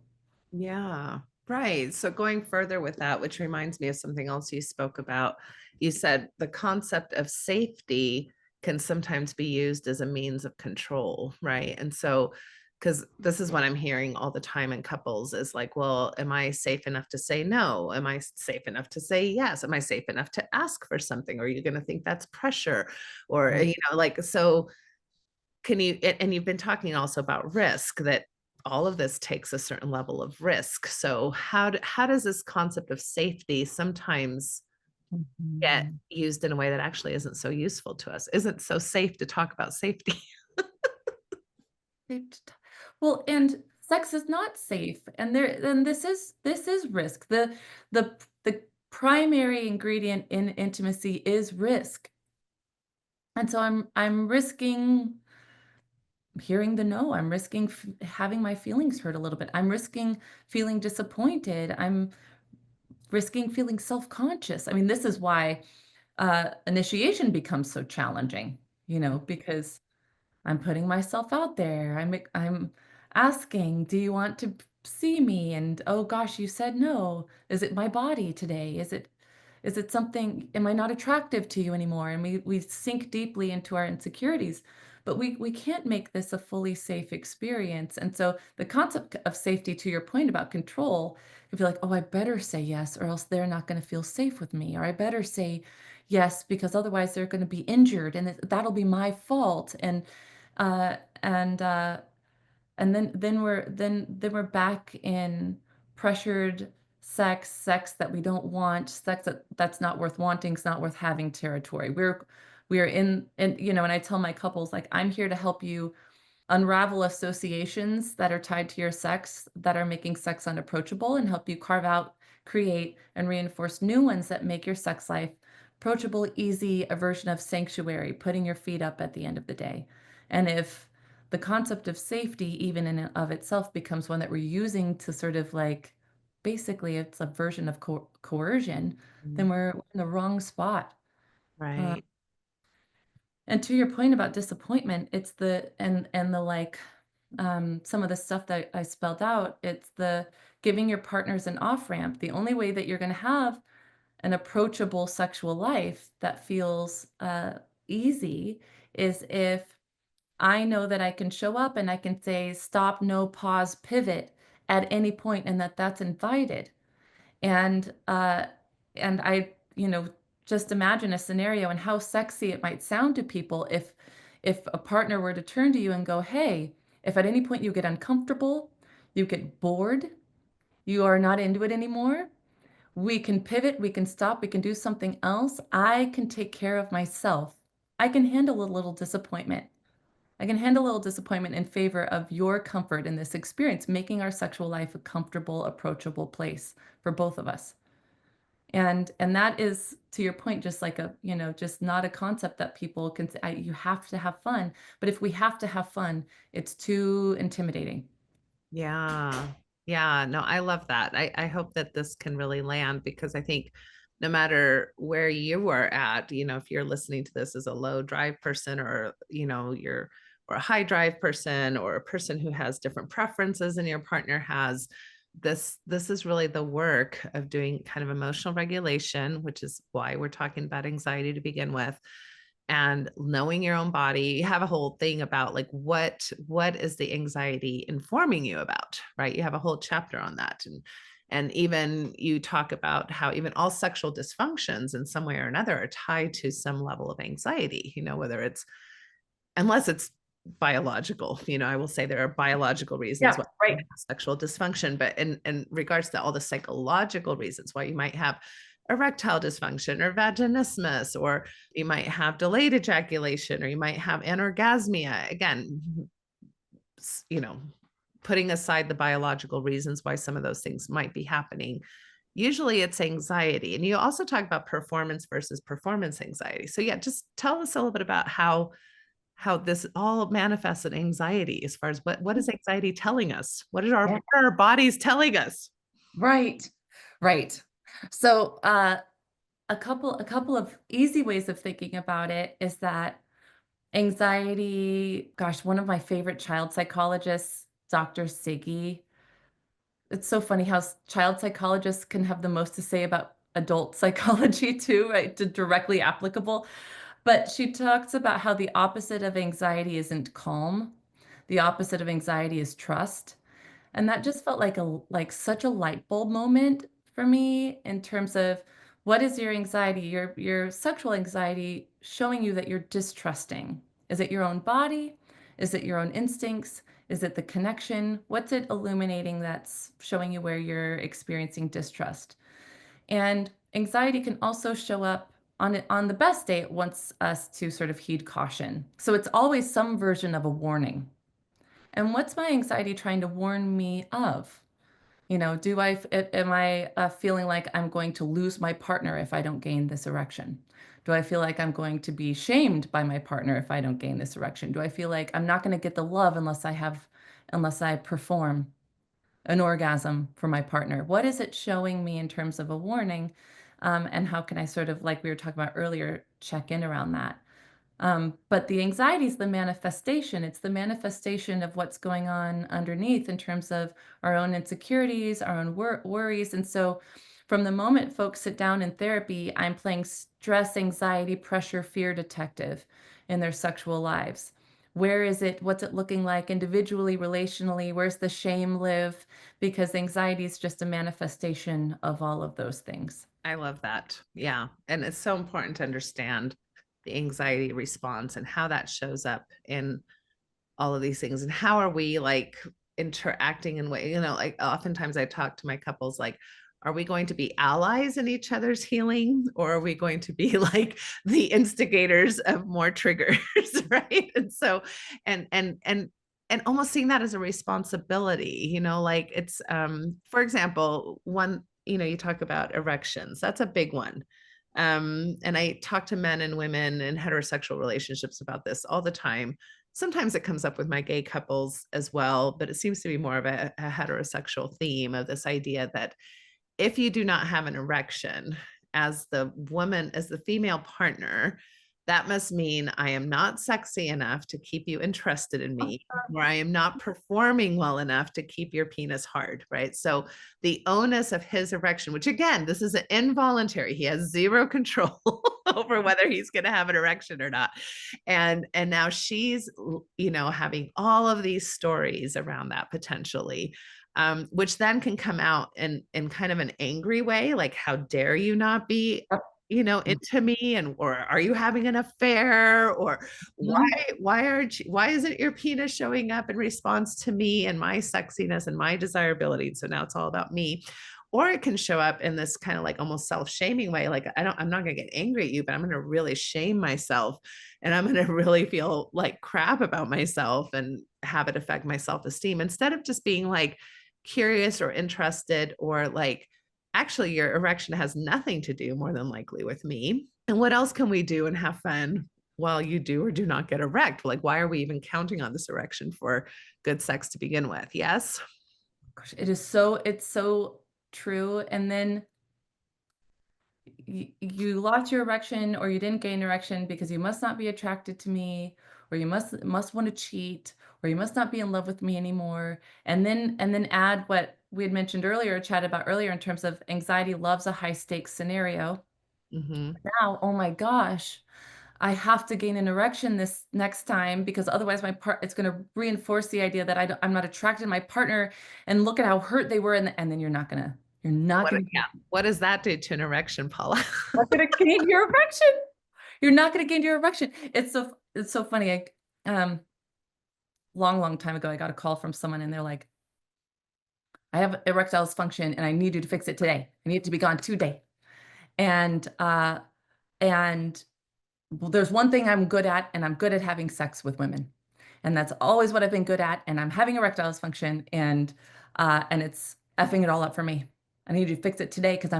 Yeah, right. So going further with that, which reminds me of something else you spoke about, you said the concept of safety can sometimes be used as a means of control, right? And so, because this is what I'm hearing all the time in couples is like, well, am I safe enough to say no? Am I safe enough to say yes? Am I safe enough to ask for something? Or are you going to think that's pressure? Or, Right. like, so can you, and you've been talking also about risk, that all of this takes a certain level of risk. So how does this concept of safety sometimes get Mhm. used in a way that actually isn't so useful to us? Isn't so safe to talk about safety? Well, and sex is not safe, and this is risk. The primary ingredient in intimacy is risk. And so I'm risking hearing the no. I'm risking having my feelings hurt a little bit. I'm risking feeling disappointed. I'm risking feeling self-conscious. I mean, this is why initiation becomes so challenging, because I'm putting myself out there. I'm asking, do you want to see me? And oh gosh, you said no. Is it my body today? Is it something, am I not attractive to you anymore? And we sink deeply into our insecurities, but we can't make this a fully safe experience. And so the concept of safety, to your point about control, if you're like, oh, I better say yes, or else they're not going to feel safe with me, or I better say yes because otherwise they're going to be injured and that'll be my fault. Uh, and then we're back in pressured sex that we don't want, sex that's not worth wanting, it's not worth having territory. We're in, and and I tell my couples, like, I'm here to help you unravel associations that are tied to your sex that are making sex unapproachable, and help you carve out, create, and reinforce new ones that make your sex life approachable, easy, a version of sanctuary, putting your feet up at the end of the day. And if the concept of safety, even in and of itself, becomes one that we're using to sort of like, basically, it's a version of coercion, then we're in the wrong spot. Uh, Right. and to your point about disappointment, it's the like, some of the stuff that I spelled out, it's the giving your partners an off ramp. The only way that you're going to have an approachable sexual life that feels easy is if I know that I can show up and I can say stop, no, pause, pivot at any point, and that's invited. And I, just imagine a scenario and how sexy it might sound to people if a partner were to turn to you and go, "Hey, if at any point you get uncomfortable, you get bored, you are not into it anymore, we can pivot, we can stop, we can do something else. I can take care of myself. I can handle a little disappointment. I can handle a little disappointment in favor of your comfort in this experience, making our sexual life a comfortable, approachable place for both of us." And that is, to your point, just like just not a concept that people can say, you have to have fun. But if we have to have fun, it's too intimidating. Yeah. Yeah. No, I love that. I hope that this can really land, because I think no matter where you are at, if you're listening to this as a low drive person, or, or a high drive person, or a person who has different preferences than your partner has, this is really the work of doing kind of emotional regulation, which is why we're talking about anxiety to begin with, and knowing your own body. You have a whole thing about like what is the anxiety informing you about, right? You have a whole chapter on that. And even you talk about how even all sexual dysfunctions in some way or another are tied to some level of anxiety, whether it's, unless it's biological, I will say there are biological reasons Yeah, why you right. have sexual dysfunction, but in regards to all the psychological reasons why you might have erectile dysfunction or vaginismus, or you might have delayed ejaculation, or you might have anorgasmia. Again, you know, putting aside the biological reasons why some of those things might be happening, usually it's anxiety. And you also talk about performance versus performance anxiety. So yeah, just tell us a little bit about how this all manifests in anxiety, as far as what is anxiety telling us? Yeah. What are our bodies telling us? Right. Right. So a couple of easy ways of thinking about it is that anxiety, gosh, one of my favorite child psychologists, Dr. Siggy, it's so funny how child psychologists can have the most to say about adult psychology too, right? Directly applicable. But she talks about how the opposite of anxiety isn't calm. The opposite of anxiety is trust. And that just felt like such a light bulb moment for me, in terms of, what is your anxiety, your sexual anxiety, showing you that you're distrusting? Is it your own body? Is it your own instincts? Is it the connection? What's it illuminating that's showing you where you're experiencing distrust? And anxiety can also show up on the best day. It wants us to sort of heed caution. So it's always some version of a warning. And what's my anxiety trying to warn me of? Am I feeling like I'm going to lose my partner if I don't gain this erection? Do I feel like I'm going to be shamed by my partner if I don't gain this erection? Do I feel like I'm not going to get the love unless I perform an orgasm for my partner? What is it showing me in terms of a warning? And how can I sort of, like we were talking about earlier, check in around that? But the anxiety is the manifestation. It's the manifestation of what's going on underneath in terms of our own insecurities, our own worries. And so from the moment folks sit down in therapy, I'm playing stress, anxiety, pressure, fear detective in their sexual lives. Where is it? What's it looking like individually, relationally? Where's the shame live? Because anxiety is just a manifestation of all of those things. I love that. Yeah. And it's so important to understand the anxiety response and how that shows up in all of these things. And how are we like interacting in way, like oftentimes I talk to my couples, like, are we going to be allies in each other's healing, or are we going to be like the instigators of more triggers? Right. And so, and almost seeing that as a responsibility, like it's, for example, one, you talk about erections, that's a big one. And I talk to men and women in heterosexual relationships about this all the time. Sometimes it comes up with my gay couples as well, but it seems to be more of a heterosexual theme of this idea that if you do not have an erection as the woman, as the female partner, that must mean I am not sexy enough to keep you interested in me, or I am not performing well enough to keep your penis hard, right? So the onus of his erection, which again, this is involuntary, he has zero control over whether he's going to have an erection or not. And now she's, having all of these stories around that potentially. Which then can come out in kind of an angry way, like, how dare you not be, into me, and or are you having an affair, or why isn't your penis showing up in response to me and my sexiness and my desirability? So now it's all about me. Or it can show up in this kind of like almost self-shaming way, like, I'm not going to get angry at you, but I'm going to really shame myself, and I'm going to really feel like crap about myself and have it affect my self-esteem, instead of just being like curious or interested, or like, actually your erection has nothing to do more than likely with me, and what else can we do and have fun while you do or do not get erect? Like, why are we even counting on this erection for good sex to begin with? Yes. Gosh, it's so true. And then you lost your erection, or you didn't gain erection because you must not be attracted to me, or you must want to cheat, or you must not be in love with me anymore. And then add what we had mentioned earlier, chatted about earlier, in terms of anxiety loves a high stakes scenario. Mm-hmm. Now, oh my gosh, I have to gain an erection this next time, because otherwise it's going to reinforce the idea that I'm not attracted to my partner, and look at how hurt they were. And then you're not going to What does that do to an erection, Paula? gain your erection. You're not going to gain your erection. It's so funny. Long time ago, I got a call from someone, and they're like, I have erectile dysfunction and I need you to fix it today. I need it to be gone today. And well, there's one thing I'm good at, and I'm good at having sex with women. And that's always what I've been good at. And I'm having erectile dysfunction, and it's effing it all up for me. I need you to fix it today, because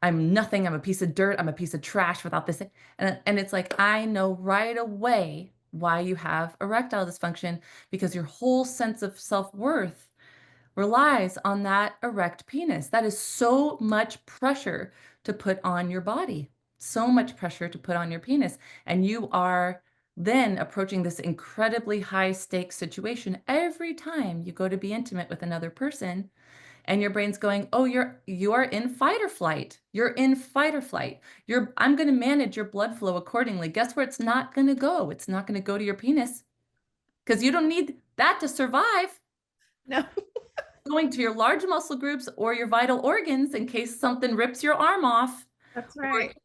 I'm nothing. I'm a piece of dirt. I'm a piece of trash without this. And it's like, I know right away why you have erectile dysfunction, because your whole sense of self-worth relies on that erect penis. That is so much pressure to put on your body, so much pressure to put on your penis. And you are then approaching this incredibly high stakes situation every time you go to be intimate with another person. And your brain's going, oh, you are in fight or flight. You're in fight or flight. I'm going to manage your blood flow accordingly. Guess where it's not going to go? It's not going to go to your penis, because you don't need that to survive. No. Going to your large muscle groups or your vital organs in case something rips your arm off. That's right.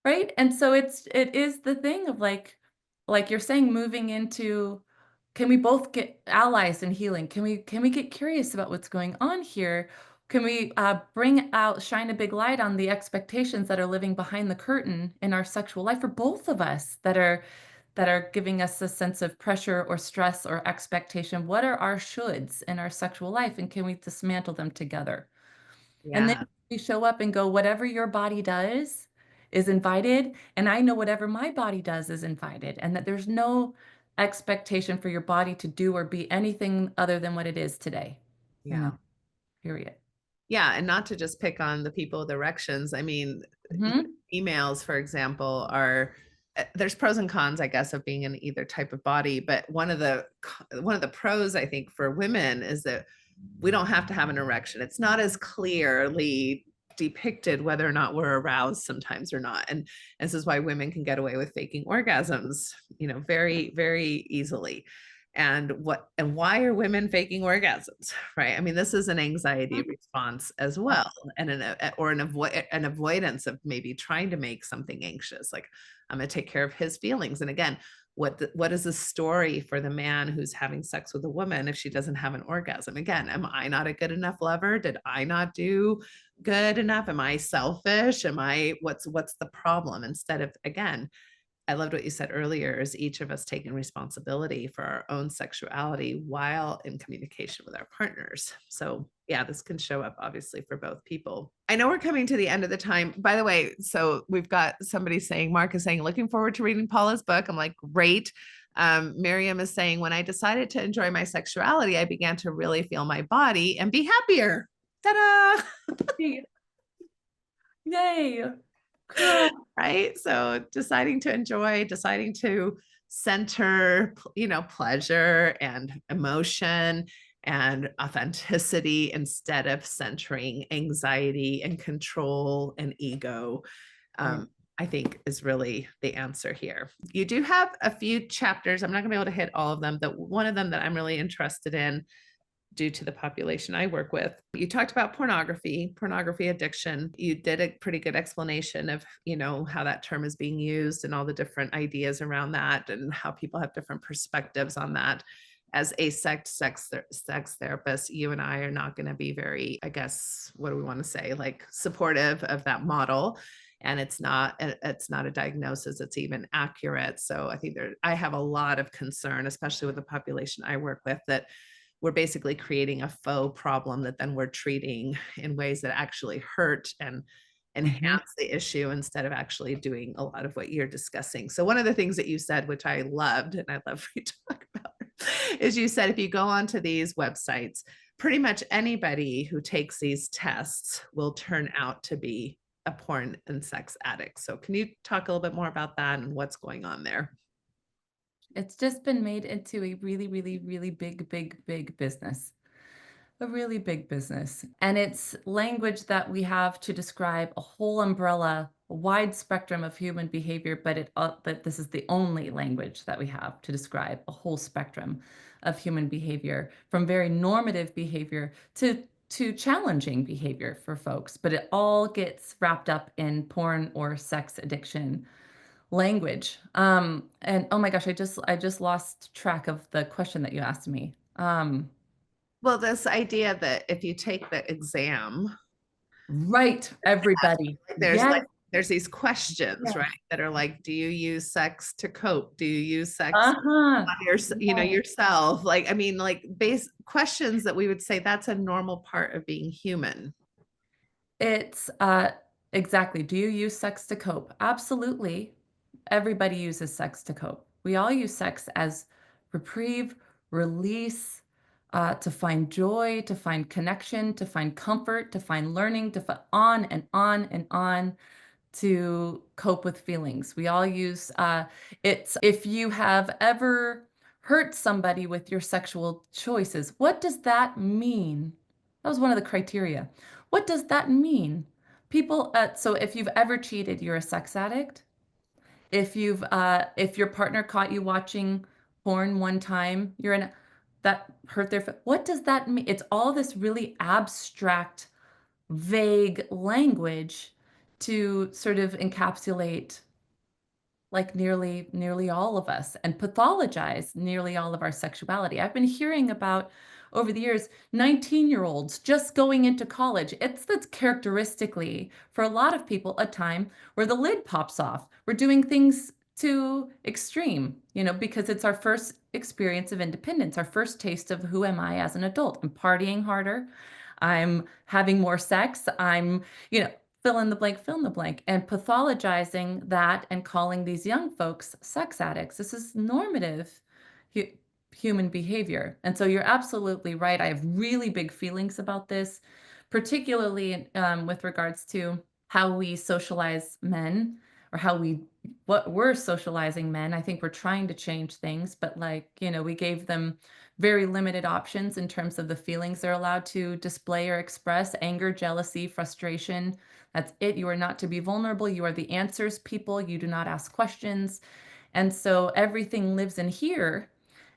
Right. And so it is the thing of like you're saying, moving into, can we both get allies in healing? Can we get curious about what's going on here? Can we shine a big light on the expectations that are living behind the curtain in our sexual life for both of us, that are giving us a sense of pressure or stress or expectation? What are our shoulds in our sexual life, and can we dismantle them together? And then Yeah. we show up and go, whatever your body does is invited, and I know whatever my body does is invited, and that there's no expectation for your body to do or be anything other than what it is today. Yeah. Period. Yeah, and not to just pick on the people with erections. I mean, Mhm. females, for example, are there's pros and cons, I guess, of being in either type of body. But one of the pros, I think, for women is that we don't have to have an erection. It's not as clearly depicted whether or not we're aroused sometimes or not. And this is why women can get away with faking orgasms, very, very easily. And why are women faking orgasms? Right? I mean, this is an anxiety response as well, and an avoidance of maybe trying to make something anxious, like I'm going to take care of his feelings. And again, what is the story for the man who's having sex with a woman if she doesn't have an orgasm? Again, am I not a good enough lover? Did I not do good enough? Am I selfish? What's the problem? Instead of, again, I loved what you said earlier, is each of us taking responsibility for our own sexuality while in communication with our partners. So yeah, this can show up obviously for both people. I know we're coming to the end of the time. By the way, so we've got somebody saying, Mark is saying, looking forward to reading Paula's book. I'm like, great. Miriam is saying, when I decided to enjoy my sexuality, I began to really feel my body and be happier. Ta-da! Yay. Right? So deciding to center, pleasure and emotion and authenticity instead of centering anxiety and control and ego, I think is really the answer here. You do have a few chapters. I'm not going to be able to hit all of them, but one of them that I'm really interested in, due to the population I work with. You talked about pornography addiction. You did a pretty good explanation of, how that term is being used and all the different ideas around that and how people have different perspectives on that. As a sex therapist, you and I are not going to be very, I guess, what do we want to say, like supportive of that model. And it's not a diagnosis that's even accurate. So I think I have a lot of concern, especially with the population I work with, that we're basically creating a faux problem that then we're treating in ways that actually hurt and enhance the issue instead of actually doing a lot of what you're discussing. So one of the things that you said, which I loved, and I love for you to talk about, is you said if you go onto these websites, pretty much anybody who takes these tests will turn out to be a porn and sex addict. So can you talk a little bit more about that and what's going on there? It's just been made into a really, really, really big business. A really big business. And it's language that we have to describe a whole umbrella, a wide spectrum of human behavior, but this is the only language that we have to describe a whole spectrum of human behavior, from very normative behavior to challenging behavior for folks. But it all gets wrapped up in porn or sex addiction language. And oh my gosh, I just lost track of the question that you asked me. Well, this idea that if you take the exam, Right, everybody. Yes. There's these questions, Yes. right, that are like, do you use sex to cope? Do you use sex Uh-huh. on yourself? Like, I mean, like base questions that we would say that's a normal part of being human. It's exactly. Do you use sex to cope? Absolutely. Everybody uses sex to cope. We all use sex as reprieve, release, to find joy, to find connection, to find comfort, to find learning, on and on and on, to cope with feelings. We all use it's if you have ever hurt somebody with your sexual choices, what does that mean? That was one of the criteria. What does that mean? So if you've ever cheated, you're a sex addict. If your partner caught you watching porn one time, that hurt what does that mean? It's all this really abstract, vague language to sort of encapsulate like nearly all of us and pathologize nearly all of our sexuality. I've been hearing about over the years 19-year-olds just going into college. That's characteristically for a lot of people a time where the lid pops off. We're doing things too extreme, because it's our first experience of independence, our first taste of who am I as an adult. I'm partying harder. I'm having more sex. I'm, fill in the blank, and pathologizing that and calling these young folks sex addicts. This is normative human behavior. And so you're absolutely right. I have really big feelings about this, particularly with regards to how we socialize men, or what we're socializing men. I think we're trying to change things, but like, we gave them very limited options in terms of the feelings they're allowed to display or express: anger, jealousy, frustration. That's it. You are not to be vulnerable. You are the answers people. You do not ask questions. And so everything lives in here.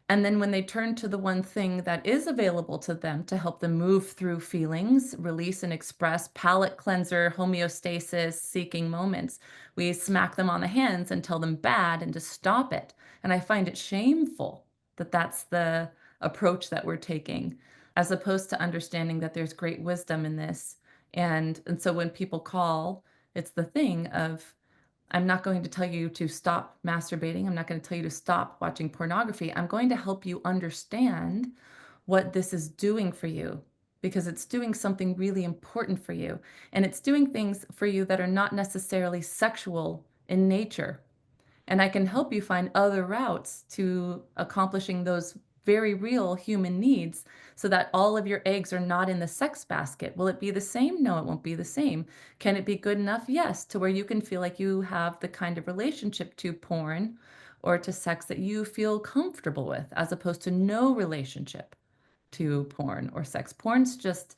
And then when they turn to the one thing that is available to them to help them move through feelings, release and express, palate cleanser, homeostasis, seeking moments, we smack them on the hands and tell them bad and to stop it. And I find it shameful that that's the approach that we're taking, as opposed to understanding that there's great wisdom in this. And so when people call, it's the thing of, I'm not going to tell you to stop masturbating. I'm not going to tell you to stop watching pornography. I'm going to help you understand what this is doing for you, because it's doing something really important for you. And it's doing things for you that are not necessarily sexual in nature. And I can help you find other routes to accomplishing those very real human needs, so that all of your eggs are not in the sex basket. Will it be the same? No, it won't be the same. Can it be good enough? Yes, to where you can feel like you have the kind of relationship to porn or to sex that you feel comfortable with, as opposed to no relationship to porn or sex. Porn's just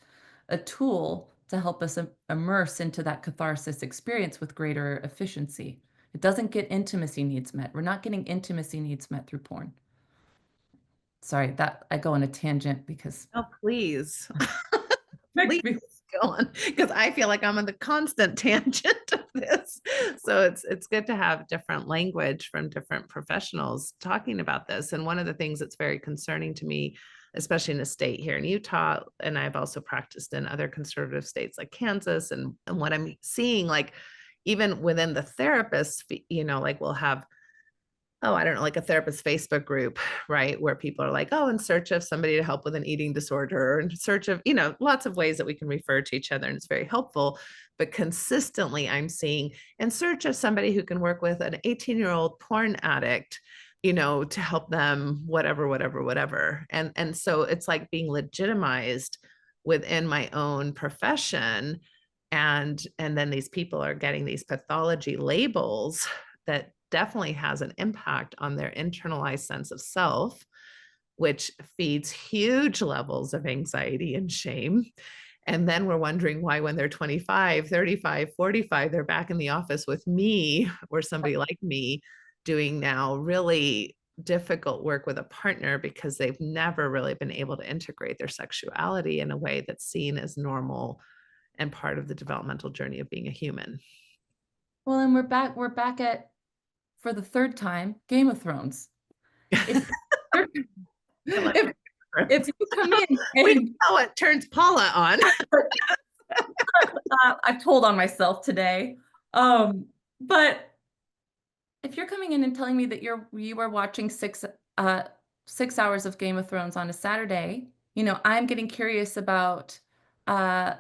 a tool to help us immerse into that catharsis experience with greater efficiency. It doesn't get intimacy needs met. We're not getting intimacy needs met through porn. Sorry, that I go on a tangent because Oh, please. makes Please me go on, because I feel like I'm on the constant tangent of this. So it's good to have different language from different professionals talking about this. And one of the things that's very concerning to me, especially in a state here in Utah, and I've also practiced in other conservative states like Kansas, and what I'm seeing, like even within the therapists, like we'll have, oh, I don't know, like a therapist Facebook group, right? Where people are like, oh, in search of somebody to help with an eating disorder, or in search of, lots of ways that we can refer to each other. And it's very helpful. But consistently, I'm seeing in search of somebody who can work with an 18-year-old porn addict, to help them, whatever, whatever, whatever. And so it's like being legitimized within my own profession. And then these people are getting these pathology labels that definitely has an impact on their internalized sense of self, which feeds huge levels of anxiety and shame. And then we're wondering why, when they're 25, 35, 45, they're back in the office with me or somebody like me doing now really difficult work with a partner, because they've never really been able to integrate their sexuality in a way that's seen as normal and part of the developmental journey of being a human. Well, and we're back at, for the third time, Game of Thrones. If if, if you come in We and know it turns Paula on. I've told on myself today. But if you're coming in and telling me that you are watching 6 hours of Game of Thrones on a Saturday, I'm getting curious about, uh,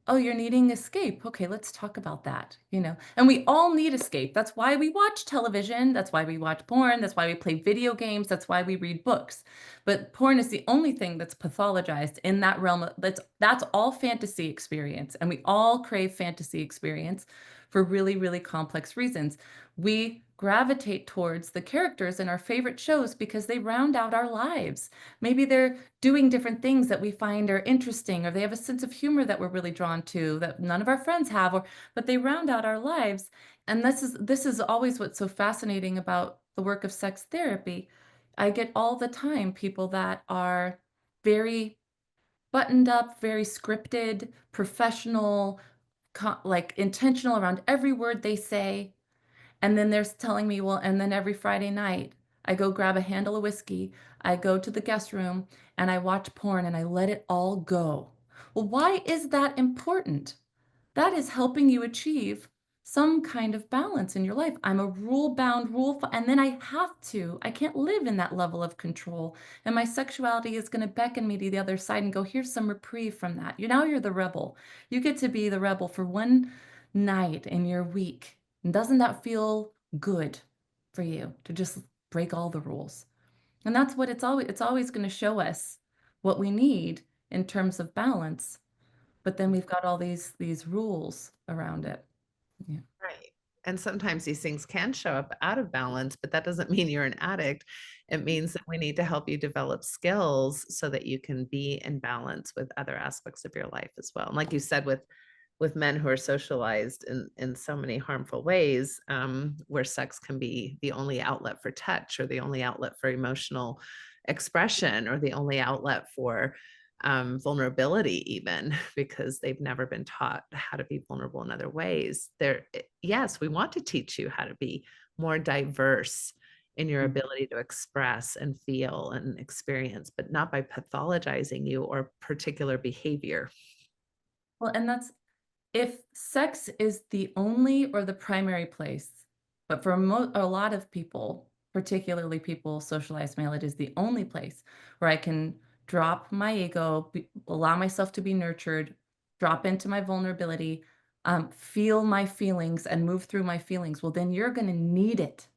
oh, you're needing escape. Okay, let's talk about that, And we all need escape. That's why we watch television. That's why we watch porn. That's why we play video games. That's why we read books. But porn is the only thing that's pathologized in that realm. That's all fantasy experience. And we all crave fantasy experience for really, really complex reasons. We gravitate towards the characters in our favorite shows because they round out our lives. Maybe they're doing different things that we find are interesting, or they have a sense of humor that we're really drawn to that none of our friends have, but they round out our lives. And this is always what's so fascinating about the work of sex therapy. I get all the time people that are very buttoned up, very scripted, professional, like intentional around every word they say. And then they're telling me, well, and then every Friday night, I go grab a handle of whiskey, I go to the guest room, and I watch porn and I let it all go. Well, why is that important? That is helping you achieve some kind of balance in your life. I'm a rule-bound and then I can't live in that level of control. And my sexuality is going to beckon me to the other side and go, here's some reprieve from that. You're the rebel. You get to be the rebel for one night in your week. And doesn't that feel good for you to just break all the rules? And that's what it's always going to show us what we need in terms of balance. but then we've got all these rules around it. Yeah. Right. And sometimes these things can show up out of balance, but that doesn't mean you're an addict. It means that we need to help you develop skills so that you can be in balance with other aspects of your life as well. And like you said, with men who are socialized in so many harmful ways, where sex can be the only outlet for touch, or the only outlet for emotional expression, or the only outlet for vulnerability, even because they've never been taught how to be vulnerable in other ways. Yes, we want to teach you how to be more diverse in your ability to express and feel and experience, but not by pathologizing you or particular behavior. Well, and that's if sex is the only or the primary place, but for a lot of people, particularly people socialized male, it is the only place where I can drop my ego, allow myself to be nurtured, drop into my vulnerability, feel my feelings and move through my feelings. Well, then you're going to need it.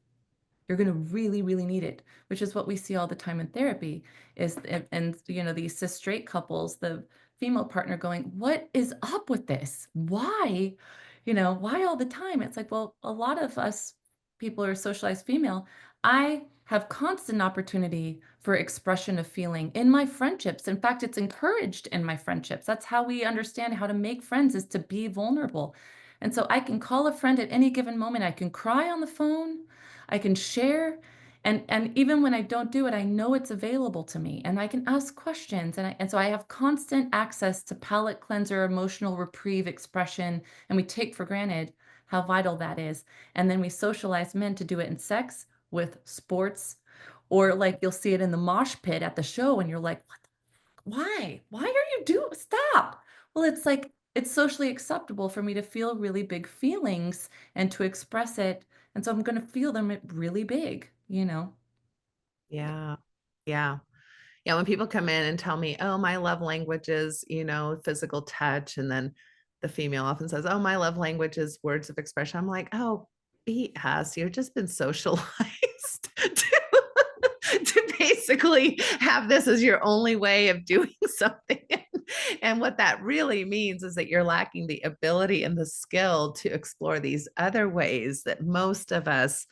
You're going to really, really need it, which is what we see all the time in therapy is, and you know, these cis straight couples, the female partner going, what is up with this? Why, you know, why all the time? It's like, well, a lot of us people who are socialized female, I have constant opportunity for expression of feeling in my friendships. In fact, it's encouraged in my friendships. That's how we understand how to make friends, is to be vulnerable. And so I can call a friend at any given moment. I can cry on the phone. I can share. And even when I don't do it, I know it's available to me and I can ask questions. And so I have constant access to palate cleanser, emotional reprieve, expression, and we take for granted how vital that is. And then we socialize men to do it in sex, with sports, or like you'll see it in the mosh pit at the show and you're like, what why are you doing, stop. Well, it's like, it's socially acceptable for me to feel really big feelings and to express it. And so I'm going to feel them really big, you know? Yeah. Yeah. Yeah. When people come in and tell me, oh, my love language is, physical touch. And then the female often says, oh, my love language is words of expression. I'm like, oh, BS. You've just been socialized to basically have this as your only way of doing something. And what that really means is that you're lacking the ability and the skill to explore these other ways that most of us,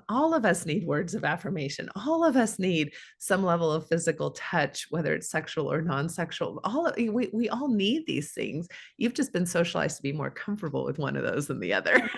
all of us need words of affirmation. All of us need some level of physical touch, whether it's sexual or non-sexual. We all need these things. You've just been socialized to be more comfortable with one of those than the other.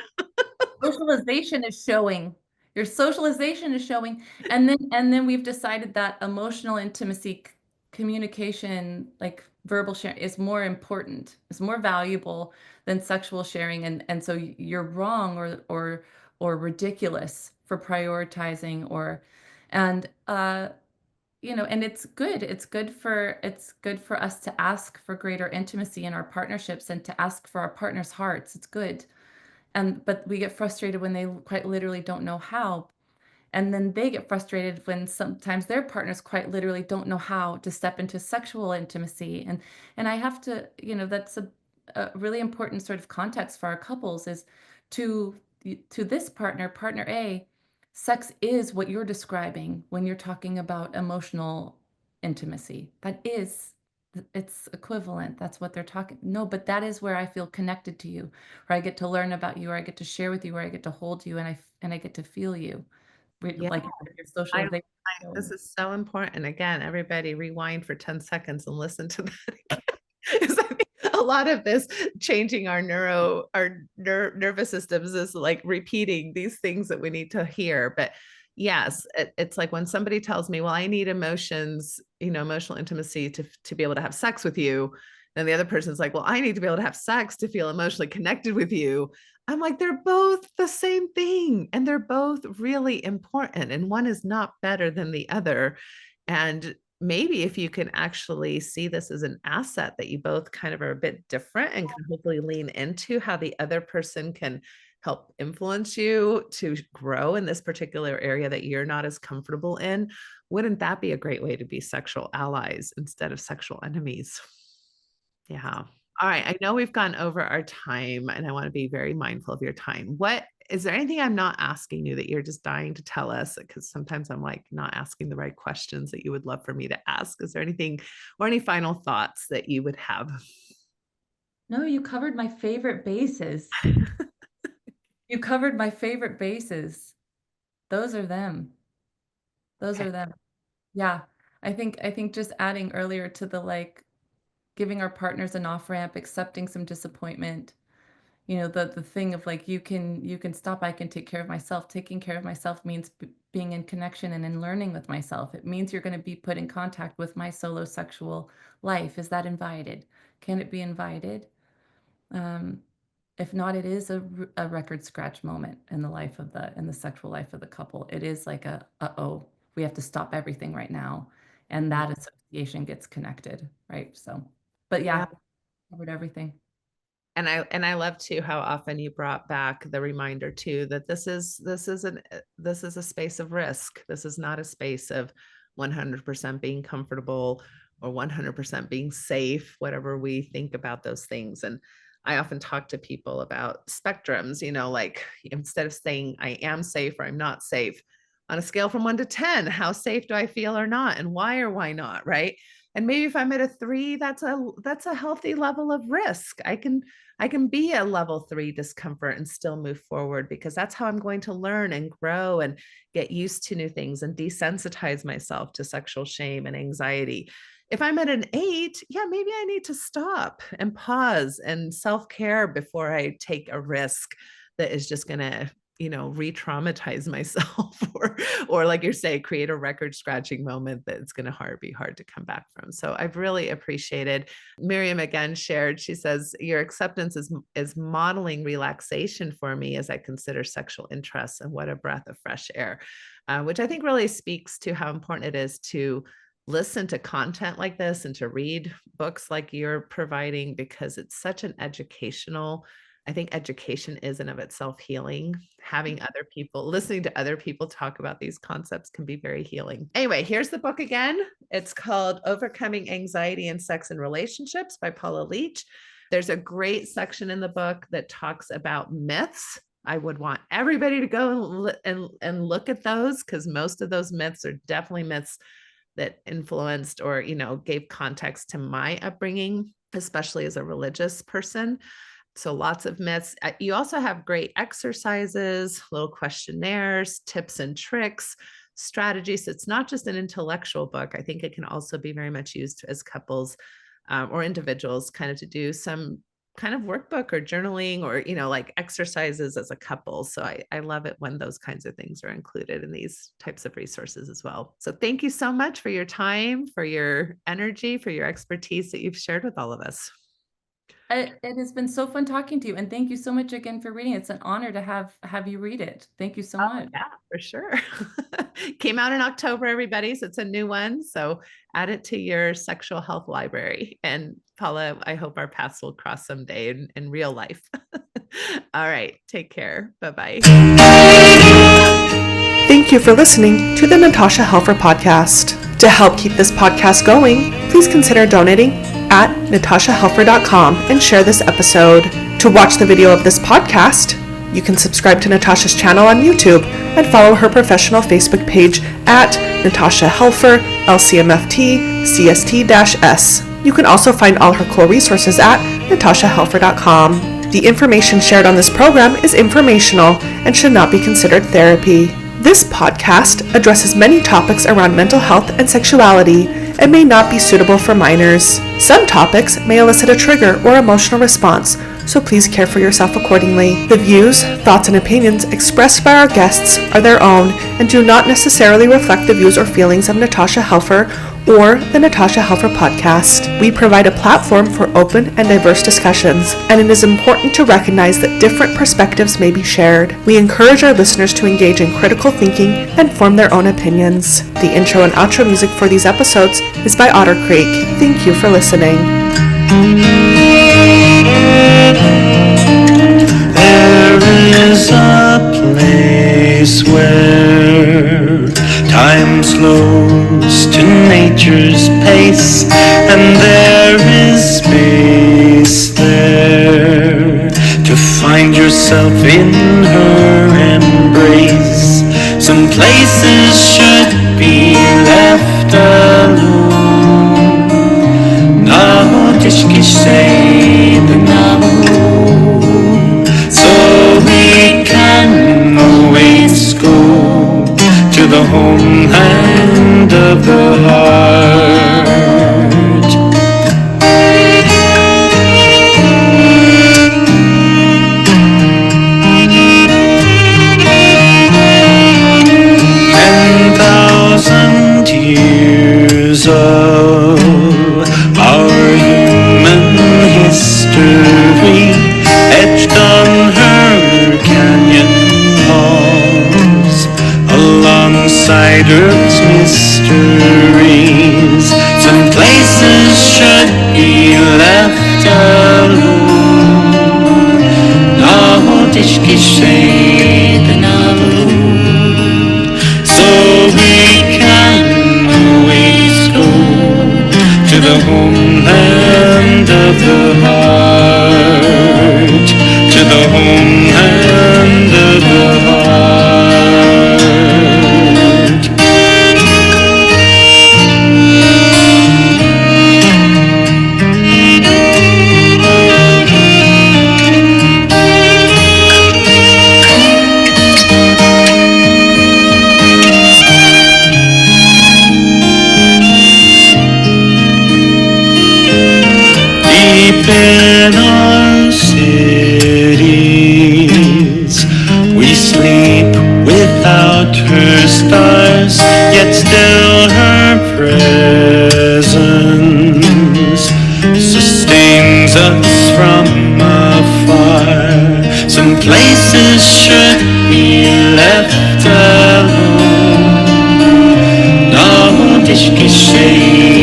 Socialization is showing. Your socialization is showing. And then we've decided that emotional intimacy, communication, like verbal sharing, is more important, is more valuable than sexual sharing. And so you're wrong or ridiculous for prioritizing and and it's good. It's good for us to ask for greater intimacy in our partnerships and to ask for our partner's hearts. It's good. But we get frustrated when they quite literally don't know how. And then they get frustrated when sometimes their partners quite literally don't know how to step into sexual intimacy. And I have to, that's a really important sort of context for our couples is to this partner A, sex is what you're describing when you're talking about emotional intimacy. It's equivalent. That's what they're talking. No, but that is where I feel connected to you, where I get to learn about you, where I get to share with you, where I get to hold you, and I get to feel you. Yeah. Like your I, socialization. this is so important. And again, everybody rewind for 10 seconds and listen to that again. Because I think a lot of this changing our nervous systems is like repeating these things that we need to hear. But yes, it's like when somebody tells me, well, I need emotions, emotional intimacy to be able to have sex with you. And the other person's like, well, I need to be able to have sex to feel emotionally connected with you. I'm like, they're both the same thing and they're both really important. And one is not better than the other. And maybe if you can actually see this as an asset that you both kind of are a bit different and can hopefully lean into how the other person can help influence you to grow in this particular area that you're not as comfortable in, wouldn't that be a great way to be sexual allies instead of sexual enemies? Yeah. All right. I know we've gone over our time and I want to be very mindful of your time. Is there anything I'm not asking you that you're just dying to tell us? Because sometimes I'm like not asking the right questions that you would love for me to ask. Is there anything or any final thoughts that you would have? No, you covered my favorite bases. You covered my favorite bases. Those are them. Those Okay. are them. Yeah. I think just adding earlier to the like giving our partners an off ramp, accepting some disappointment. The thing of like you can stop, I can take care of myself. Taking care of myself means being in connection and in learning with myself. It means you're going to be put in contact with my solo sexual life. Is that invited? Can it be invited? Um, if not, it is a record scratch moment in the sexual life of the couple. It is like uh-oh, we have to stop everything right now. And that association gets connected, right? So, but Yeah. yeah, covered everything. And I love too how often you brought back the reminder too that this is a space of risk. This is not a space of 100% being comfortable or 100% being safe, whatever we think about those things. And I often talk to people about spectrums, like instead of saying I am safe or I'm not safe, on a scale from 1 to 10, how safe do I feel or not, and why or why not, right? And maybe if I'm at a 3, that's a healthy level of risk. I can be a level 3 discomfort and still move forward, because that's how I'm going to learn and grow and get used to new things and desensitize myself to sexual shame and anxiety. If I'm at an 8, yeah, maybe I need to stop and pause and self-care before I take a risk that is just going to re-traumatize myself or like you're saying, create a record scratching moment that's going to be hard to come back from. So I've really appreciated Miriam again shared. She says, your acceptance is modeling relaxation for me as I consider sexual interests, and what a breath of fresh air, which I think really speaks to how important it is to listen to content like this and to read books like you're providing, because it's such an I think education is in of itself healing. Having other people, listening to other people talk about these concepts can be very healing. Anyway, here's the book again. It's called Overcoming Anxiety in Sex and Relationships by Paula Leech. There's a great section in the book that talks about myths. I would want everybody to go and look at those, because most of those myths are definitely myths that influenced or, gave context to my upbringing, especially as a religious person. So lots of myths. You also have great exercises, little questionnaires, tips and tricks, strategies. So it's not just an intellectual book. I think it can also be very much used as couples or individuals, kind of to do some kind of workbook or journaling or, like exercises as a couple. So I love it when those kinds of things are included in these types of resources as well. So thank you so much for your time, for your energy, for your expertise that you've shared with all of us. It has been so fun talking to you, and thank you so much again for reading. It's an honor to have you read it. Thank you so much. Yeah, for sure. Came out in October, everybody. So it's a new one. So add it to your sexual health library. And Paula, I hope our paths will cross someday in real life. All right. Take care. Bye-bye. Thank you for listening to the Natasha Helfer Podcast. To help keep this podcast going, please consider donating at natashahelfer.com and share this episode. To watch the video of this podcast, you can subscribe to Natasha's channel on YouTube and follow her professional Facebook page at Natasha Helfer, LCMFT, CST-S. You can also find all her core resources at natashahelfer.com. The information shared on this program is informational and should not be considered therapy. This podcast addresses many topics around mental health and sexuality and may not be suitable for minors. Some topics may elicit a trigger or emotional response, so please care for yourself accordingly. The views, thoughts, and opinions expressed by our guests are their own and do not necessarily reflect the views or feelings of Natasha Helfer or the Natasha Helfer Podcast. We provide a platform for open and diverse discussions, and it is important to recognize that different perspectives may be shared. We encourage our listeners to engage in critical thinking and form their own opinions. The intro and outro music for these episodes is by Otter Creek. Thank you for listening. There is a place where time slows to nature's pace, and there is space there to find yourself in her embrace. Some places should be left alone. Na tishki say the homeland of the heart. 10,000 years of our human history etched on her canyon walls, alongside Earth's mysteries. Some places should be left alone. Nordisch geschehen alone. So we can always go to the homeland of the heart, to the homeland of the heart. Deep in our cities, we sleep without her stars, yet still her presence sustains us from afar. Some places should be left alone. Nordisch geschehen.